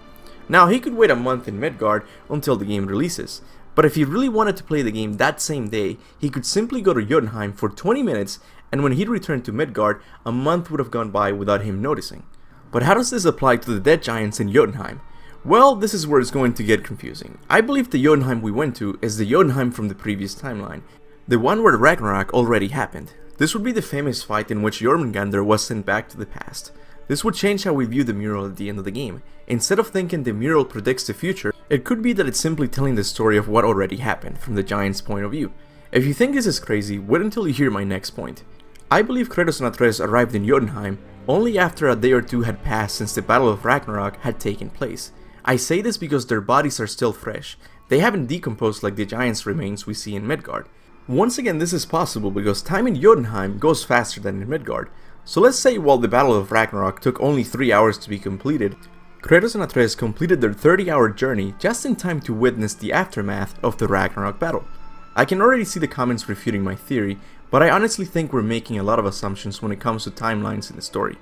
Now he could wait a month in Midgard until the game releases, but if he really wanted to play the game that same day, he could simply go to Jotunheim for 20 minutes, and when he returned to Midgard, a month would have gone by without him noticing. But how does this apply to the dead giants in Jotunheim? Well, this is where it's going to get confusing. I believe the Jotunheim we went to is the Jotunheim from the previous timeline, the one where Ragnarök already happened. This would be the famous fight in which Jormungandr was sent back to the past. This would change how we view the mural at the end of the game. Instead of thinking the mural predicts the future, it could be that it's simply telling the story of what already happened from the giants' point of view. If you think this is crazy, wait until you hear my next point. I believe Kratos and Atreus arrived in Jotunheim only after a day or two had passed since the Battle of Ragnarok had taken place. I say this because their bodies are still fresh. They haven't decomposed like the giants' remains we see in Midgard. Once again, this is possible because time in Jotunheim goes faster than in Midgard. So let's say while the Battle of Ragnarok took only 3 hours to be completed, Kratos and Atreus completed their 30-hour journey just in time to witness the aftermath of the Ragnarok battle. I can already see the comments refuting my theory, but I honestly think we're making a lot of assumptions when it comes to timelines in the story.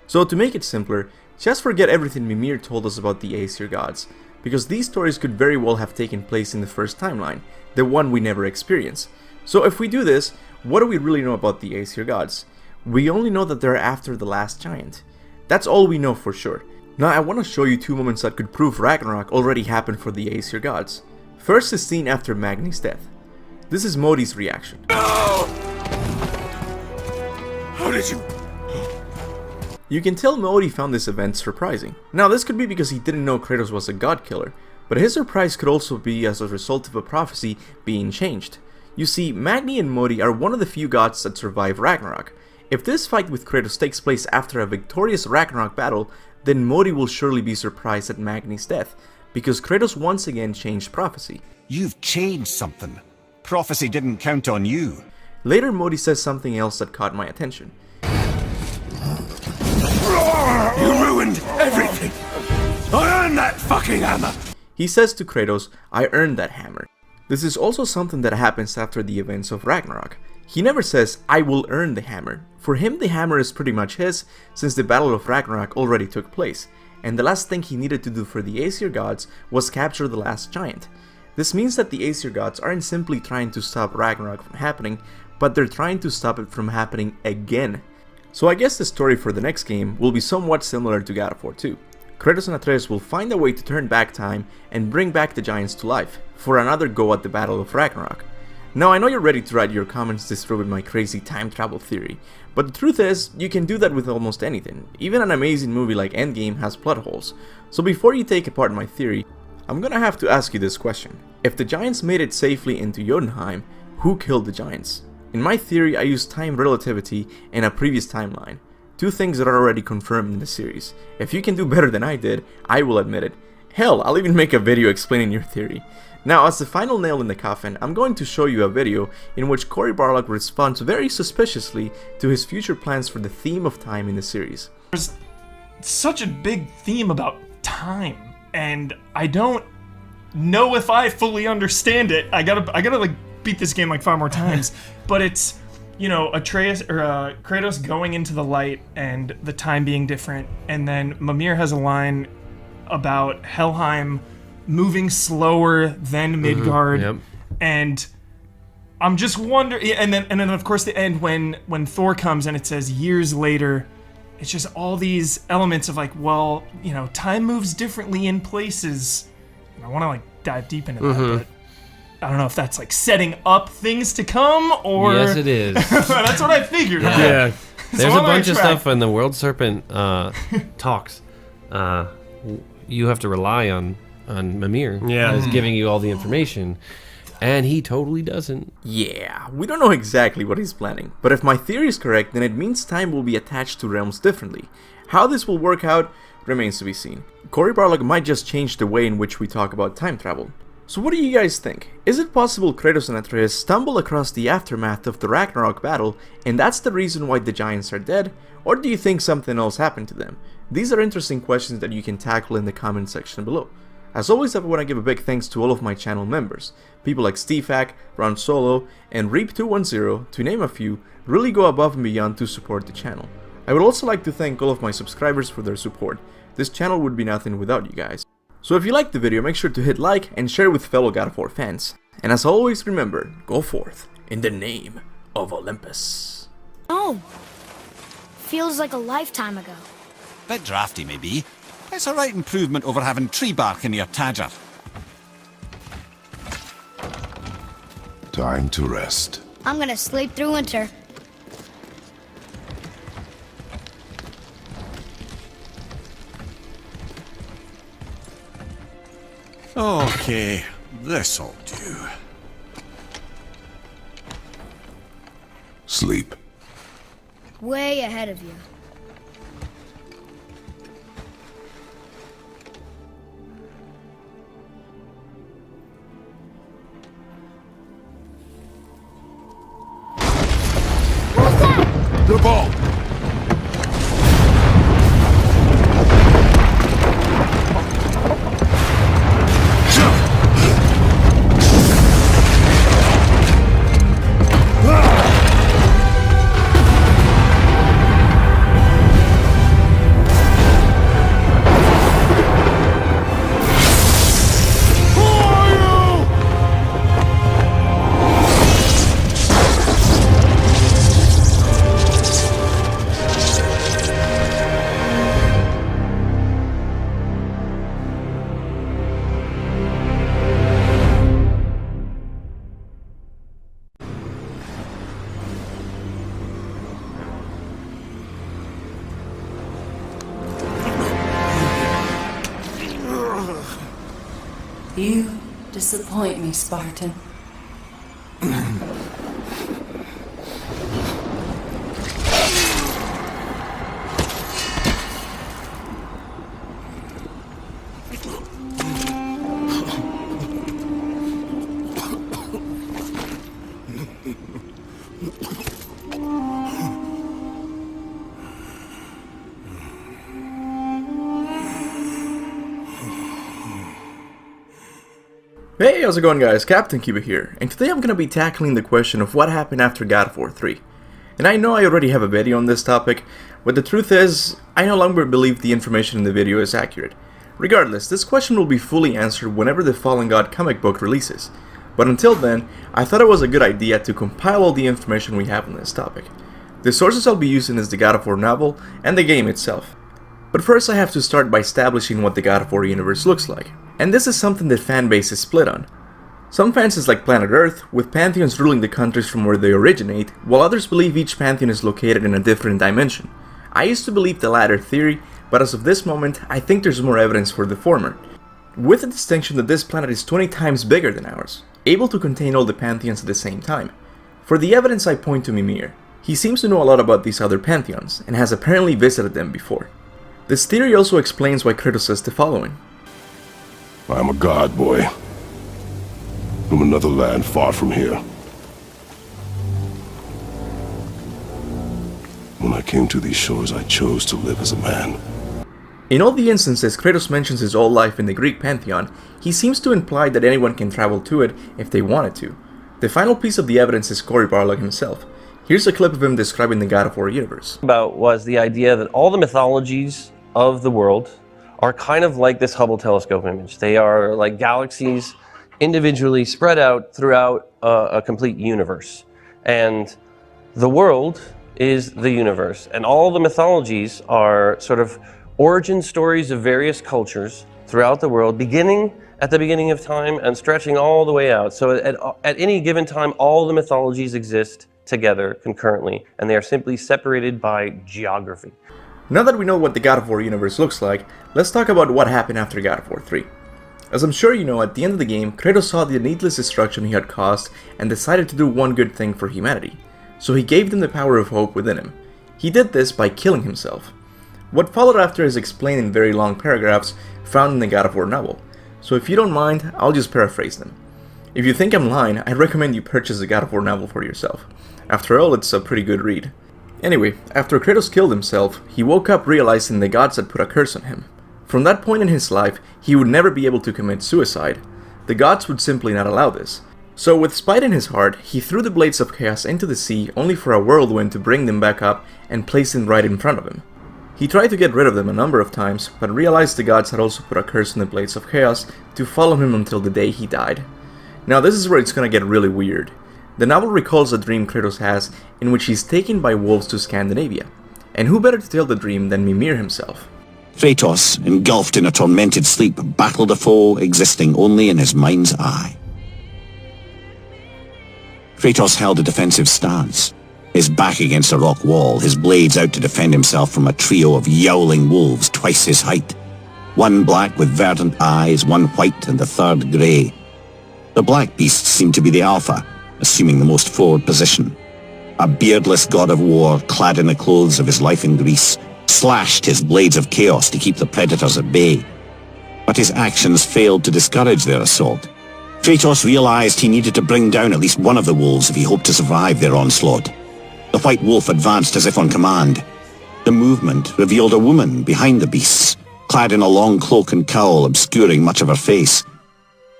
So to make it simpler, just forget everything Mimir told us about the Aesir gods, because these stories could very well have taken place in the first timeline, the one we never experienced. So if we do this, what do we really know about the Aesir gods? We only know that they're after the last giant. That's all we know for sure. Now I want to show you 2 moments that could prove Ragnarok already happened for the Aesir gods. First is seen after Magni's death. This is Modi's reaction. No! How did you... You can tell Modi found this event surprising. Now this could be because he didn't know Kratos was a god killer, but his surprise could also be as a result of a prophecy being changed. You see, Magni and Modi are one of the few gods that survive Ragnarok. If this fight with Kratos takes place after a victorious Ragnarok battle, then Modi will surely be surprised at Magni's death, because Kratos once again changed prophecy. You've changed something. Prophecy didn't count on you. Later Modi says something else that caught my attention. You ruined everything! I earned that fucking hammer! He says to Kratos, "I earned that hammer." This is also something that happens after the events of Ragnarok. He never says, "I will earn the hammer." For him, the hammer is pretty much his, since the Battle of Ragnarok already took place, and the last thing he needed to do for the Aesir gods was capture the last giant. This means that the Aesir gods aren't simply trying to stop Ragnarok from happening, but they're trying to stop it from happening again. So I guess the story for the next game will be somewhat similar to God of War 2. Kratos and Atreus will find a way to turn back time and bring back the giants to life, for another go at the Battle of Ragnarok. Now I know you're ready to write your comments disproving my crazy time travel theory, but the truth is, you can do that with almost anything. Even an amazing movie like Endgame has plot holes. So before you take apart my theory, I'm gonna have to ask you this question. If the giants made it safely into Jotunheim, who killed the giants? In my theory, I used time relativity and a previous timeline. 2 things that are already confirmed in the series. If you can do better than I did, I will admit it. Hell, I'll even make a video explaining your theory. Now, as the final nail in the coffin, I'm going to show you a video in which Cory Barlog responds very suspiciously to his future plans for the theme of time in the series. There's such a big theme about time, and I don't know if I fully understand it. I gotta like beat this game like 5 more times, but it's, you know, Atreus or Kratos going into the light and the time being different, and then Mimir has a line about Helheim moving slower than Midgard, and I'm just wondering. And then of course the end when Thor comes and it says years later. It's just all these elements of like, well, you know, time moves differently in places. And I want to like dive deep into that, but I don't know if that's like setting up things to come or. Yes, it is. That's what I figured. Yeah. There's So a bunch of track. stuff when the World Serpent talks. You have to rely on Mimir. Yeah. As giving you all the information. And he totally doesn't. Yeah, we don't know exactly what he's planning, but if my theory is correct, then it means time will be attached to realms differently. How this will work out remains to be seen. Cory Barlog might just change the way in which we talk about time travel. So what do you guys think? Is it possible Kratos and Atreus stumble across the aftermath of the Ragnarok battle, and that's the reason why the giants are dead? Or do you think something else happened to them? These are interesting questions that you can tackle in the comment section below. As always, I want to give a big thanks to all of my channel members. People like Stefak, Ron Solo, and Reap210, to name a few, really go above and beyond to support the channel. I would also like to thank all of my subscribers for their support. This channel would be nothing without you guys. So if you liked the video, make sure to hit like and share with fellow God of War fans. And as always, remember, go forth in the name of Olympus. Oh, feels like a lifetime ago. Bit drafty, maybe. It's a right improvement over having tree bark in your tadger. Time to rest. I'm gonna sleep through winter. Okay, this'll do. Sleep. Way ahead of you. Your ball! You disappoint me, Spartan. Hey, how's it going guys? Captain Kuba here, and today I'm gonna be tackling the question of what happened after God of War 3. And I know I already have a video on this topic, but the truth is, I no longer believe the information in the video is accurate. Regardless, this question will be fully answered whenever the Fallen God comic book releases. But until then, I thought it was a good idea to compile all the information we have on this topic. The sources I'll be using is the God of War novel and the game itself. But first I have to start by establishing what the God of War universe looks like. And this is something that fanbase is split on. Some fans is like Planet Earth, with pantheons ruling the countries from where they originate, while others believe each pantheon is located in a different dimension. I used to believe the latter theory, but as of this moment, I think there's more evidence for the former. With the distinction that this planet is 20 times bigger than ours, able to contain all the pantheons at the same time. For the evidence I point to Mimir. He seems to know a lot about these other pantheons, and has apparently visited them before. This theory also explains why Kratos says the following. I'm a god, boy. From another land far from here. When I came to these shores, I chose to live as a man. In all the instances Kratos mentions his old life in the Greek pantheon, he seems to imply that anyone can travel to it if they wanted to. The final piece of the evidence is Cory Barlog himself. Here's a clip of him describing the God of War universe. Was the idea that all the mythologies of the world are kind of like this Hubble telescope image. They are like galaxies individually spread out throughout a complete universe. And the world is the universe. And all the mythologies are sort of origin stories of various cultures throughout the world, beginning at the beginning of time and stretching all the way out. So at any given time, all the mythologies exist together concurrently, and they are simply separated by geography. Now that we know what the God of War universe looks like, let's talk about what happened after God of War 3. As I'm sure you know, at the end of the game, Kratos saw the needless destruction he had caused and decided to do one good thing for humanity. So he gave them the power of hope within him. He did this by killing himself. What followed after is explained in very long paragraphs found in the God of War novel, so if you don't mind, I'll just paraphrase them. If you think I'm lying, I'd recommend you purchase the God of War novel for yourself. After all, it's a pretty good read. Anyway, after Kratos killed himself, he woke up realizing the gods had put a curse on him. From that point in his life, he would never be able to commit suicide. The gods would simply not allow this. So with spite in his heart, he threw the blades of chaos into the sea only for a whirlwind to bring them back up and place them right in front of him. He tried to get rid of them a number of times, but realized the gods had also put a curse on the blades of chaos to follow him until the day he died. Now this is where it's gonna get really weird. The novel recalls a dream Kratos has in which he's taken by wolves to Scandinavia. And who better to tell the dream than Mimir himself? Kratos, engulfed in a tormented sleep, battled a foe existing only in his mind's eye. Kratos held a defensive stance, his back against a rock wall, his blades out to defend himself from a trio of yowling wolves twice his height. One black with verdant eyes, one white and the third grey. The black beasts seemed to be the alpha, assuming the most forward position. A beardless god of war, clad in the clothes of his life in Greece, slashed his blades of chaos to keep the predators at bay. But his actions failed to discourage their assault. Kratos realized he needed to bring down at least one of the wolves if he hoped to survive their onslaught. The The white wolf advanced as if on command. The movement revealed a woman behind the beasts, clad in a long cloak and cowl obscuring much of her face.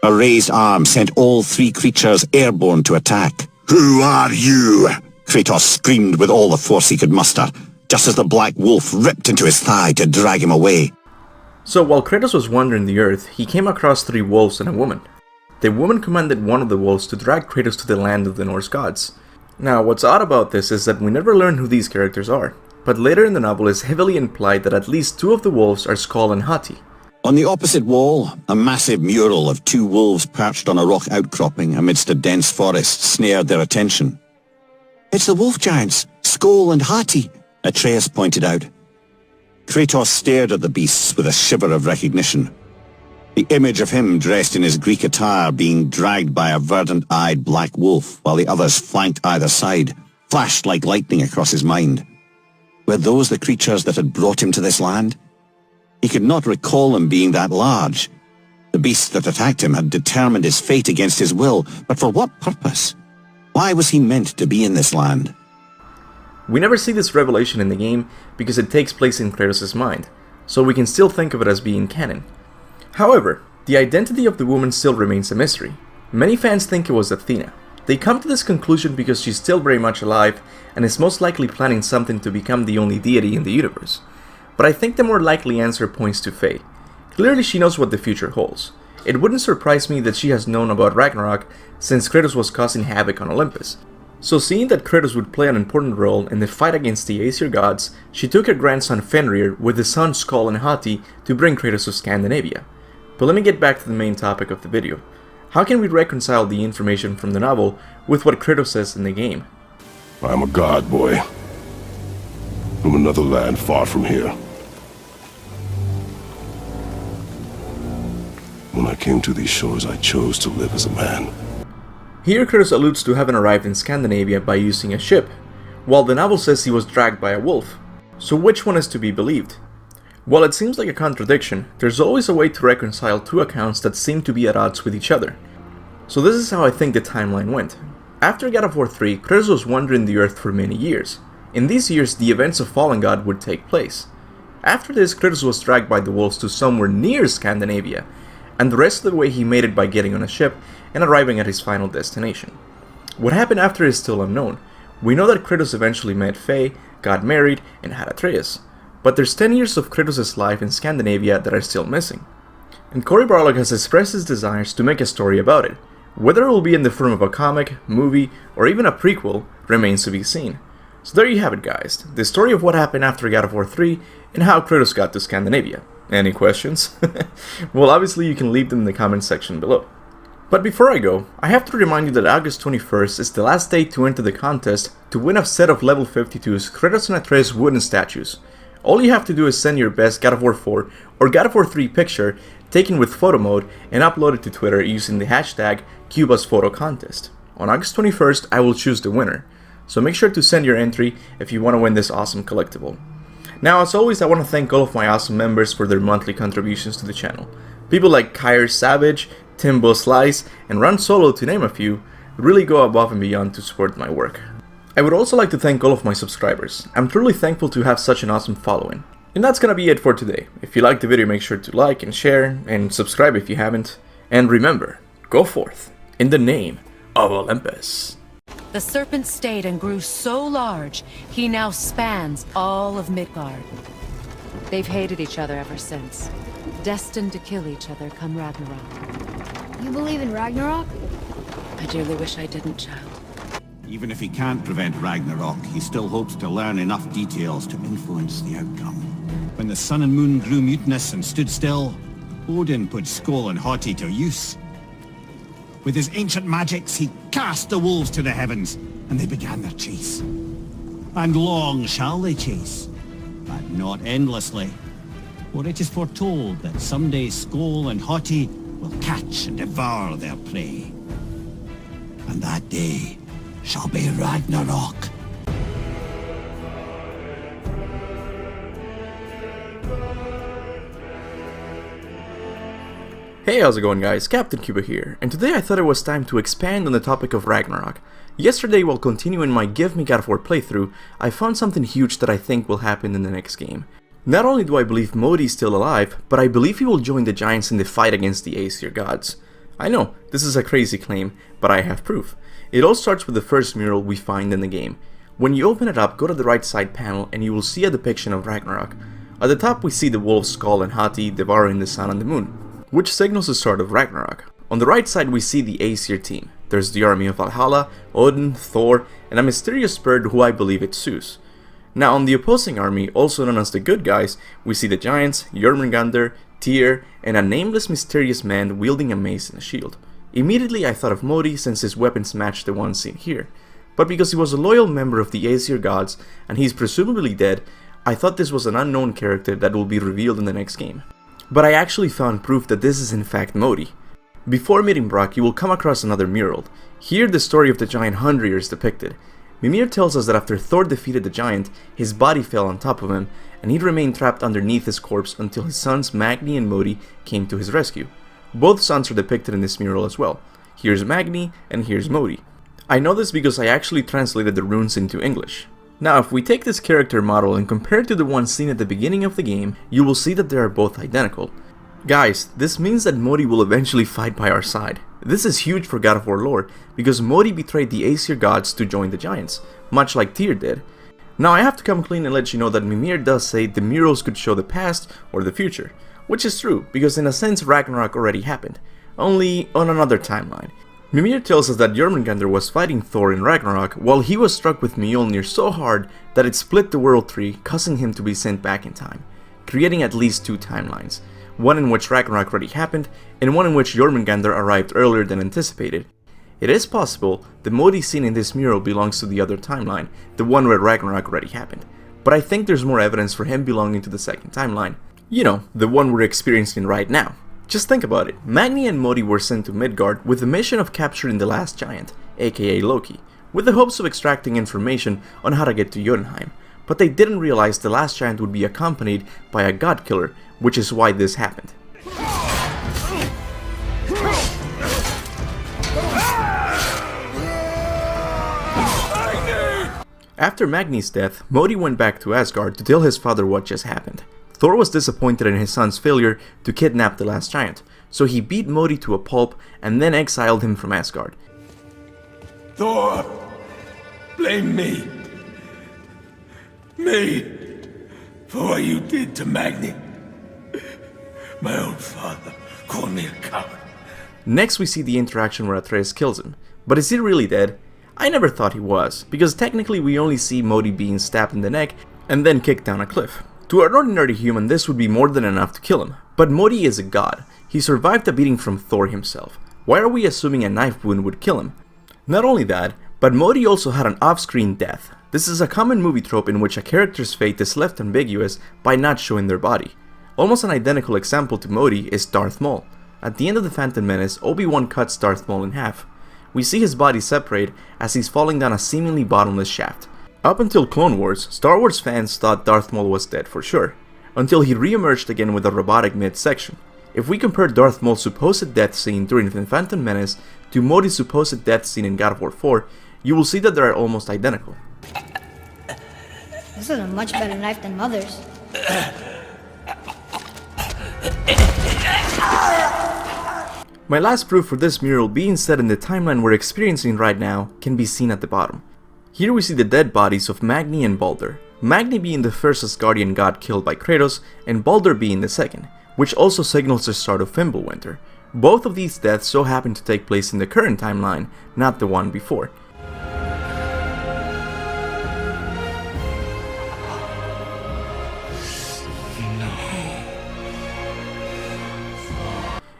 A raised arm sent all three creatures airborne to attack. "Who are you?" Kratos screamed with all the force he could muster, just as the black wolf ripped into his thigh to drag him away. So while Kratos was wandering the earth, he came across three wolves and a woman. The woman commanded one of the wolves to drag Kratos to the land of the Norse gods. Now, what's odd about this is that we never learn who these characters are, but later in the novel is heavily implied that at least two of the wolves are Skoll and Hati. On the opposite wall, a massive mural of two wolves perched on a rock outcropping amidst a dense forest snared their attention. "It's the wolf giants, Skoll and Hati," Atreus pointed out. Kratos stared at the beasts with a shiver of recognition. The image of him dressed in his Greek attire being dragged by a verdant-eyed black wolf while the others flanked either side flashed like lightning across his mind. Were those the creatures that had brought him to this land? He could not recall them being that large. The beasts that attacked him had determined his fate against his will, but for what purpose? Why was he meant to be in this land? We never see this revelation in the game because it takes place in Kratos' mind, so we can still think of it as being canon. However, the identity of the woman still remains a mystery. Many fans think it was Athena. They come to this conclusion because she's still very much alive and is most likely planning something to become the only deity in the universe. But I think the more likely answer points to Faye. Clearly she knows what the future holds. It wouldn't surprise me that she has known about Ragnarök since Kratos was causing havoc on Olympus. So seeing that Kratos would play an important role in the fight against the Aesir gods, she took her grandson Fenrir with his son Skoll and Hati to bring Kratos to Scandinavia. But let me get back to the main topic of the video. How can we reconcile the information from the novel with what Kratos says in the game? I'm a god, boy. From another land far from here. When I came to these shores, I chose to live as a man. Here Kratos alludes to having arrived in Scandinavia by using a ship, while the novel says he was dragged by a wolf. So which one is to be believed? While it seems like a contradiction, there's always a way to reconcile two accounts that seem to be at odds with each other. So this is how I think the timeline went. After God of War 3, Kratos was wandering the earth for many years. In these years, the events of Fallen God would take place. After this, Kratos was dragged by the wolves to somewhere near Scandinavia, and the rest of the way he made it by getting on a ship and arriving at his final destination. What happened after is still unknown. We know that Kratos eventually met Faye, got married, and had Atreus. But there's 10 years of Kratos' life in Scandinavia that are still missing. And Cory Barlog has expressed his desires to make a story about it. Whether it will be in the form of a comic, movie, or even a prequel remains to be seen. So there you have it, guys, the story of what happened after God of War 3 and how Kratos got to Scandinavia. Any questions? Well, obviously you can leave them in the comment section below. But before I go, I have to remind you that August 21st is the last day to enter the contest to win a set of level 52's Kratos and Atreus wooden statues. All you have to do is send your best God of War 4 or God of War 3 picture taken with photo mode and upload it to Twitter using the hashtag #Kuba'sPhotoContest. On August 21st, I will choose the winner, so make sure to send your entry if you want to win this awesome collectible. Now, as always, I want to thank all of my awesome members for their monthly contributions to the channel. People like Kyre Savage, Timbo Slice, and Run Solo, to name a few, really go above and beyond to support my work. I would also like to thank all of my subscribers. I'm truly thankful to have such an awesome following. And that's gonna be it for today. If you liked the video, make sure to like and share, and subscribe if you haven't. And remember, go forth in the name of Olympus. The serpent stayed and grew so large, he now spans all of Midgard. They've hated each other ever since, destined to kill each other come Ragnarök. You believe in Ragnarok? I dearly wish I didn't, child. Even if he can't prevent Ragnarok, he still hopes to learn enough details to influence the outcome. When the sun and moon grew mutinous and stood still, Odin put Skoll and Hati to use. With his ancient magics, he cast the wolves to the heavens, and they began their chase. And long shall they chase, but not endlessly. For it is foretold that someday Skoll and Hati will catch and devour their prey. And that day shall be Ragnarok. Hey, how's it going guys? Captain Kuba here, and today I thought it was time to expand on the topic of Ragnarok. Yesterday, while continuing my Give Me God of War playthrough, I found something huge that I think will happen in the next game. Not only do I believe Modi is still alive, but I believe he will join the Giants in the fight against the Aesir gods. I know, this is a crazy claim, but I have proof. It all starts with the first mural we find in the game. When you open it up, go to the right side panel and you will see a depiction of Ragnarok. At the top we see the wolf's skull and Hati devouring the sun and the moon, which signals the start of Ragnarok. On the right side we see the Aesir team. There's the army of Valhalla, Odin, Thor, and a mysterious bird who I believe it's Zeus. Now on the opposing army, also known as the good guys, we see the giants, Jormungandr, Tyr, and a nameless mysterious man wielding a mace and a shield. Immediately I thought of Modi since his weapons matched the ones seen here. But because he was a loyal member of the Aesir gods and he's presumably dead, I thought this was an unknown character that will be revealed in the next game. But I actually found proof that this is in fact Modi. Before meeting Brock, you will come across another mural. Here the story of the giant Hundrir is depicted. Mimir tells us that after Thor defeated the giant, his body fell on top of him, and he remained trapped underneath his corpse until his sons Magni and Modi came to his rescue. Both sons are depicted in this mural as well. Here's Magni, and here's Modi. I know this because I actually translated the runes into English. Now if we take this character model and compare it to the one seen at the beginning of the game, you will see that they are both identical. Guys, this means that Modi will eventually fight by our side. This is huge for God of War lore, because Modi betrayed the Aesir gods to join the Giants, much like Tyr did. Now I have to come clean and let you know that Mimir does say the murals could show the past or the future, which is true, because in a sense Ragnarok already happened, only on another timeline. Mimir tells us that Jormungandr was fighting Thor in Ragnarok while he was struck with Mjolnir so hard that it split the world tree, causing him to be sent back in time, creating at least two timelines. One in which Ragnarok already happened, and one in which Jormungandr arrived earlier than anticipated. It is possible the Modi seen in this mural belongs to the other timeline, the one where Ragnarok already happened, but I think there's more evidence for him belonging to the second timeline. You know, the one we're experiencing right now. Just think about it, Magni and Modi were sent to Midgard with the mission of capturing the last giant, aka Loki, with the hopes of extracting information on how to get to Jotunheim. But they didn't realize the last giant would be accompanied by a god killer, which is why this happened. After Magni's death, Modi went back to Asgard to tell his father what just happened. Thor was disappointed in his son's failure to kidnap the last giant, so he beat Modi to a pulp and then exiled him from Asgard. Thor, blame me. Me, for what you did to Magni. My own father called me a coward. Next we see the interaction where Atreus kills him. But is he really dead? I never thought he was, because technically we only see Modi being stabbed in the neck and then kicked down a cliff. To an ordinary human this would be more than enough to kill him, but Modi is a god. He survived a beating from Thor himself. Why are we assuming a knife wound would kill him? Not only that, but Modi also had an off-screen death. This is a common movie trope in which a character's fate is left ambiguous by not showing their body. Almost an identical example to Modi is Darth Maul. At the end of The Phantom Menace, Obi-Wan cuts Darth Maul in half. We see his body separate as he's falling down a seemingly bottomless shaft. Up until Clone Wars, Star Wars fans thought Darth Maul was dead for sure, until he re-emerged again with a robotic midsection. If we compare Darth Maul's supposed death scene during The Phantom Menace to Modi's supposed death scene in God of War 4, you will see that they are almost identical. This is a much better knife than Mother's. My last proof for this mural being set in the timeline we're experiencing right now can be seen at the bottom. Here we see the dead bodies of Magni and Baldur, Magni being the first Asgardian god killed by Kratos, and Baldur being the second, which also signals the start of Fimbulwinter. Both of these deaths so happen to take place in the current timeline, not the one before.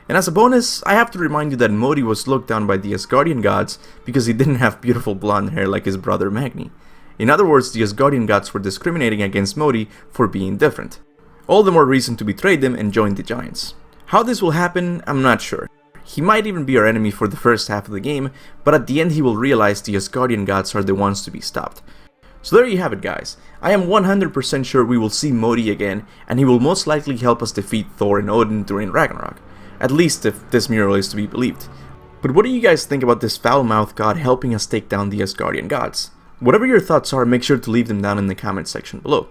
And as a bonus, I have to remind you that Modi was looked down by the Asgardian gods because he didn't have beautiful blonde hair like his brother Magni. In other words, the Asgardian gods were discriminating against Modi for being different. All the more reason to betray them and join the Giants. How this will happen, I'm not sure. He might even be our enemy for the first half of the game, but at the end he will realize the Asgardian gods are the ones to be stopped. So there you have it guys, I am 100% sure we will see Modi again, and he will most likely help us defeat Thor and Odin during Ragnarok. at least if this mural is to be believed. But what do you guys think about this foul-mouthed god helping us take down the Asgardian gods? Whatever your thoughts are, make sure to leave them down in the comment section below.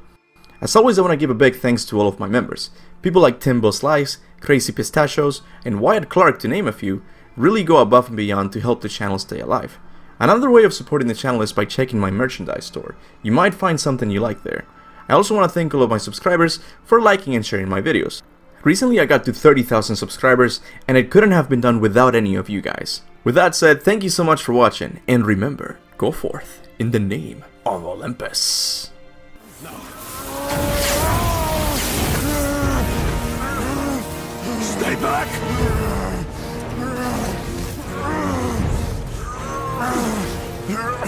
As always, I want to give a big thanks to all of my members. People like Timbo Slice, Crazy Pistachios, and Wyatt Clark, to name a few, really go above and beyond to help the channel stay alive. Another way of supporting the channel is by checking my merchandise store. You might find something you like there. I also want to thank all of my subscribers for liking and sharing my videos. Recently I got to 30,000 subscribers, and it couldn't have been done without any of you guys. With that said, thank you so much for watching, and remember, go forth in the name of Olympus. Stay back! No!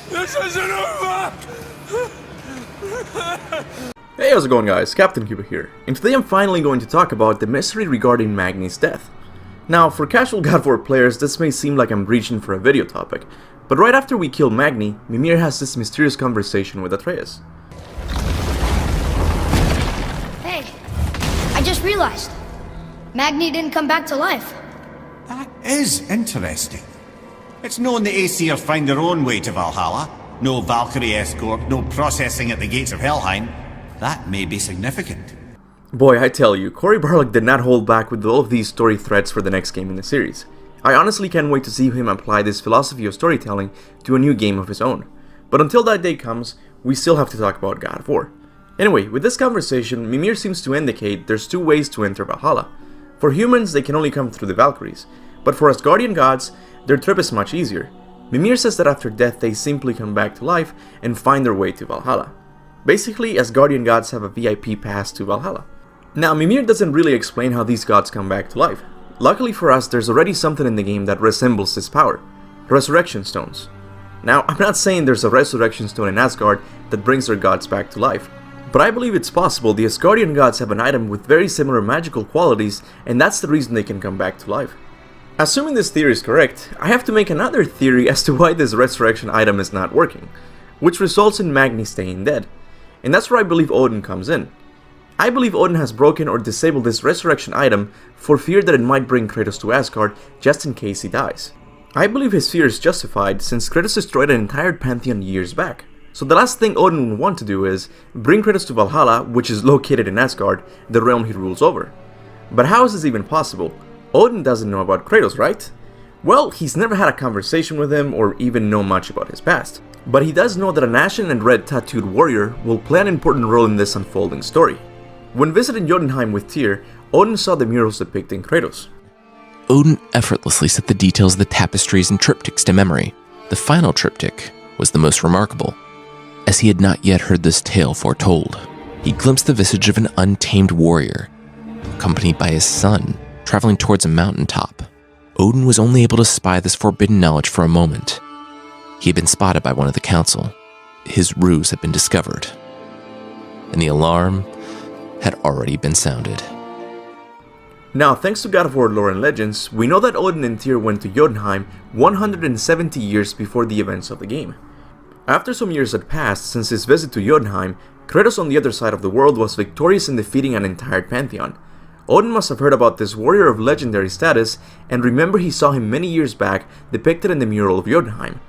This isn't over! Hey, how's it going, guys? Captain Kuba here, and today I'm finally going to talk about the mystery regarding Magni's death. Now, for casual God of War players, this may seem like I'm reaching for a video topic, but right after we kill Magni, Mimir has this mysterious conversation with Atreus. Hey, I just realized. Magni didn't come back to life. That is interesting. It's known the Aesir find their own way to Valhalla. No Valkyrie escort, no processing at the gates of Helheim. That may be significant. Boy, I tell you, Cory Barlog did not hold back with all of these story threads for the next game in the series. I honestly can't wait to see him apply this philosophy of storytelling to a new game of his own. But until that day comes, we still have to talk about God of War. Anyway, with this conversation, Mimir seems to indicate there's two ways to enter Valhalla. For humans, they can only come through the Valkyries, but for Asgardian gods, their trip is much easier. Mimir says that after death they simply come back to life and find their way to Valhalla. Basically, Asgardian gods have a VIP pass to Valhalla. Now, Mimir doesn't really explain how these gods come back to life. Luckily for us, there's already something in the game that resembles this power: resurrection stones. Now, I'm not saying there's a resurrection stone in Asgard that brings their gods back to life, but I believe it's possible the Asgardian gods have an item with very similar magical qualities, and that's the reason they can come back to life. Assuming this theory is correct, I have to make another theory as to why this resurrection item is not working, which results in Magni staying dead. And that's where I believe Odin comes in. I believe Odin has broken or disabled this resurrection item for fear that it might bring Kratos to Asgard just in case he dies. I believe his fear is justified since Kratos destroyed an entire pantheon years back. So the last thing Odin would want to do is bring Kratos to Valhalla, which is located in Asgard, the realm he rules over. But how is this even possible? Odin doesn't know about Kratos, right? Well, he's never had a conversation with him or even know much about his past. But he does know that an ashen and red tattooed warrior will play an important role in this unfolding story. When visiting Jotunheim with Tyr, Odin saw the murals depicting Kratos. Odin effortlessly set the details of the tapestries and triptychs to memory. The final triptych was the most remarkable, as he had not yet heard this tale foretold. He glimpsed the visage of an untamed warrior, accompanied by his son, traveling towards a mountaintop. Odin was only able to spy this forbidden knowledge for a moment. He had been spotted by one of the council. His ruse had been discovered, and the alarm had already been sounded. Now, thanks to God of War lore and legends, we know that Odin and Tyr went to Jotunheim 170 years before the events of the game. After some years had passed since his visit to Jotunheim, Kratos on the other side of the world was victorious in defeating an entire pantheon. Odin must have heard about this warrior of legendary status, and remember he saw him many years back depicted in the mural of Jotunheim.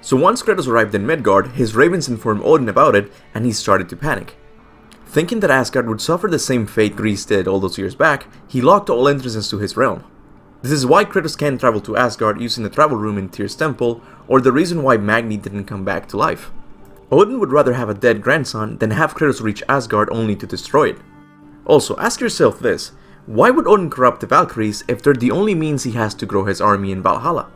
So once Kratos arrived in Midgard, his ravens informed Odin about it, and he started to panic. Thinking that Asgard would suffer the same fate Greece did all those years back, he locked all entrances to his realm. This is why Kratos can't travel to Asgard using the travel room in Tyr's temple, or the reason why Magni didn't come back to life. Odin would rather have a dead grandson than have Kratos reach Asgard only to destroy it. Also, ask yourself this: why would Odin corrupt the Valkyries if they're the only means he has to grow his army in Valhalla?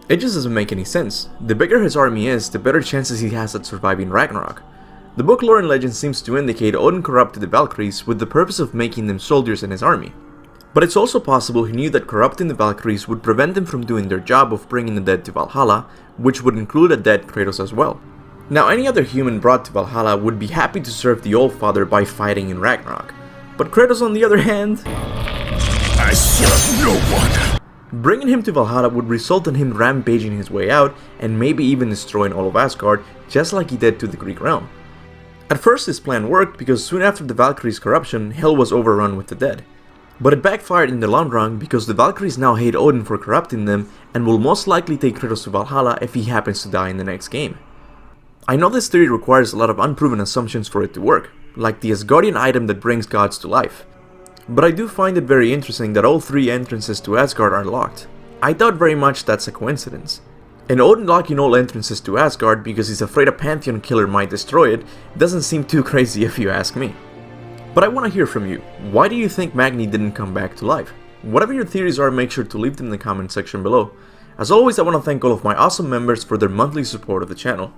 It just doesn't make any sense. The bigger his army is, the better chances he has at surviving Ragnarok. The book lore and legend seems to indicate Odin corrupted the Valkyries with the purpose of making them soldiers in his army. But it's also possible he knew that corrupting the Valkyries would prevent them from doing their job of bringing the dead to Valhalla, which would include a dead Kratos as well. Now, any other human brought to Valhalla would be happy to serve the Allfather by fighting in Ragnarok. But Kratos, on the other hand... I serve no one. Bringing him to Valhalla would result in him rampaging his way out and maybe even destroying all of Asgard, just like he did to the Greek realm. At first his plan worked because soon after the Valkyries' corruption, Hell was overrun with the dead. But it backfired in the long run because the Valkyries now hate Odin for corrupting them and will most likely take Kratos to Valhalla if he happens to die in the next game. I know this theory requires a lot of unproven assumptions for it to work, like the Asgardian item that brings gods to life. But I do find it very interesting that all 3 entrances to Asgard are locked. I doubt very much that's a coincidence. And Odin locking all entrances to Asgard because he's afraid a Pantheon killer might destroy it doesn't seem too crazy if you ask me. But I want to hear from you. Why do you think Magni didn't come back to life? Whatever your theories are, make sure to leave them in the comment section below. As always, I want to thank all of my awesome members for their monthly support of the channel.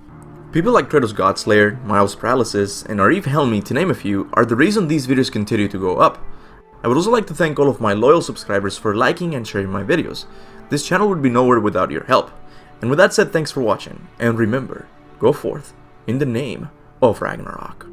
People like Kratos Got, Miles Paralysis, and Arif Helmi, to name a few, are the reason these videos continue to go up. I would also like to thank all of my loyal subscribers for liking and sharing my videos. This channel would be nowhere without your help. And with that said, thanks for watching, and remember, go forth in the name of Ragnarok.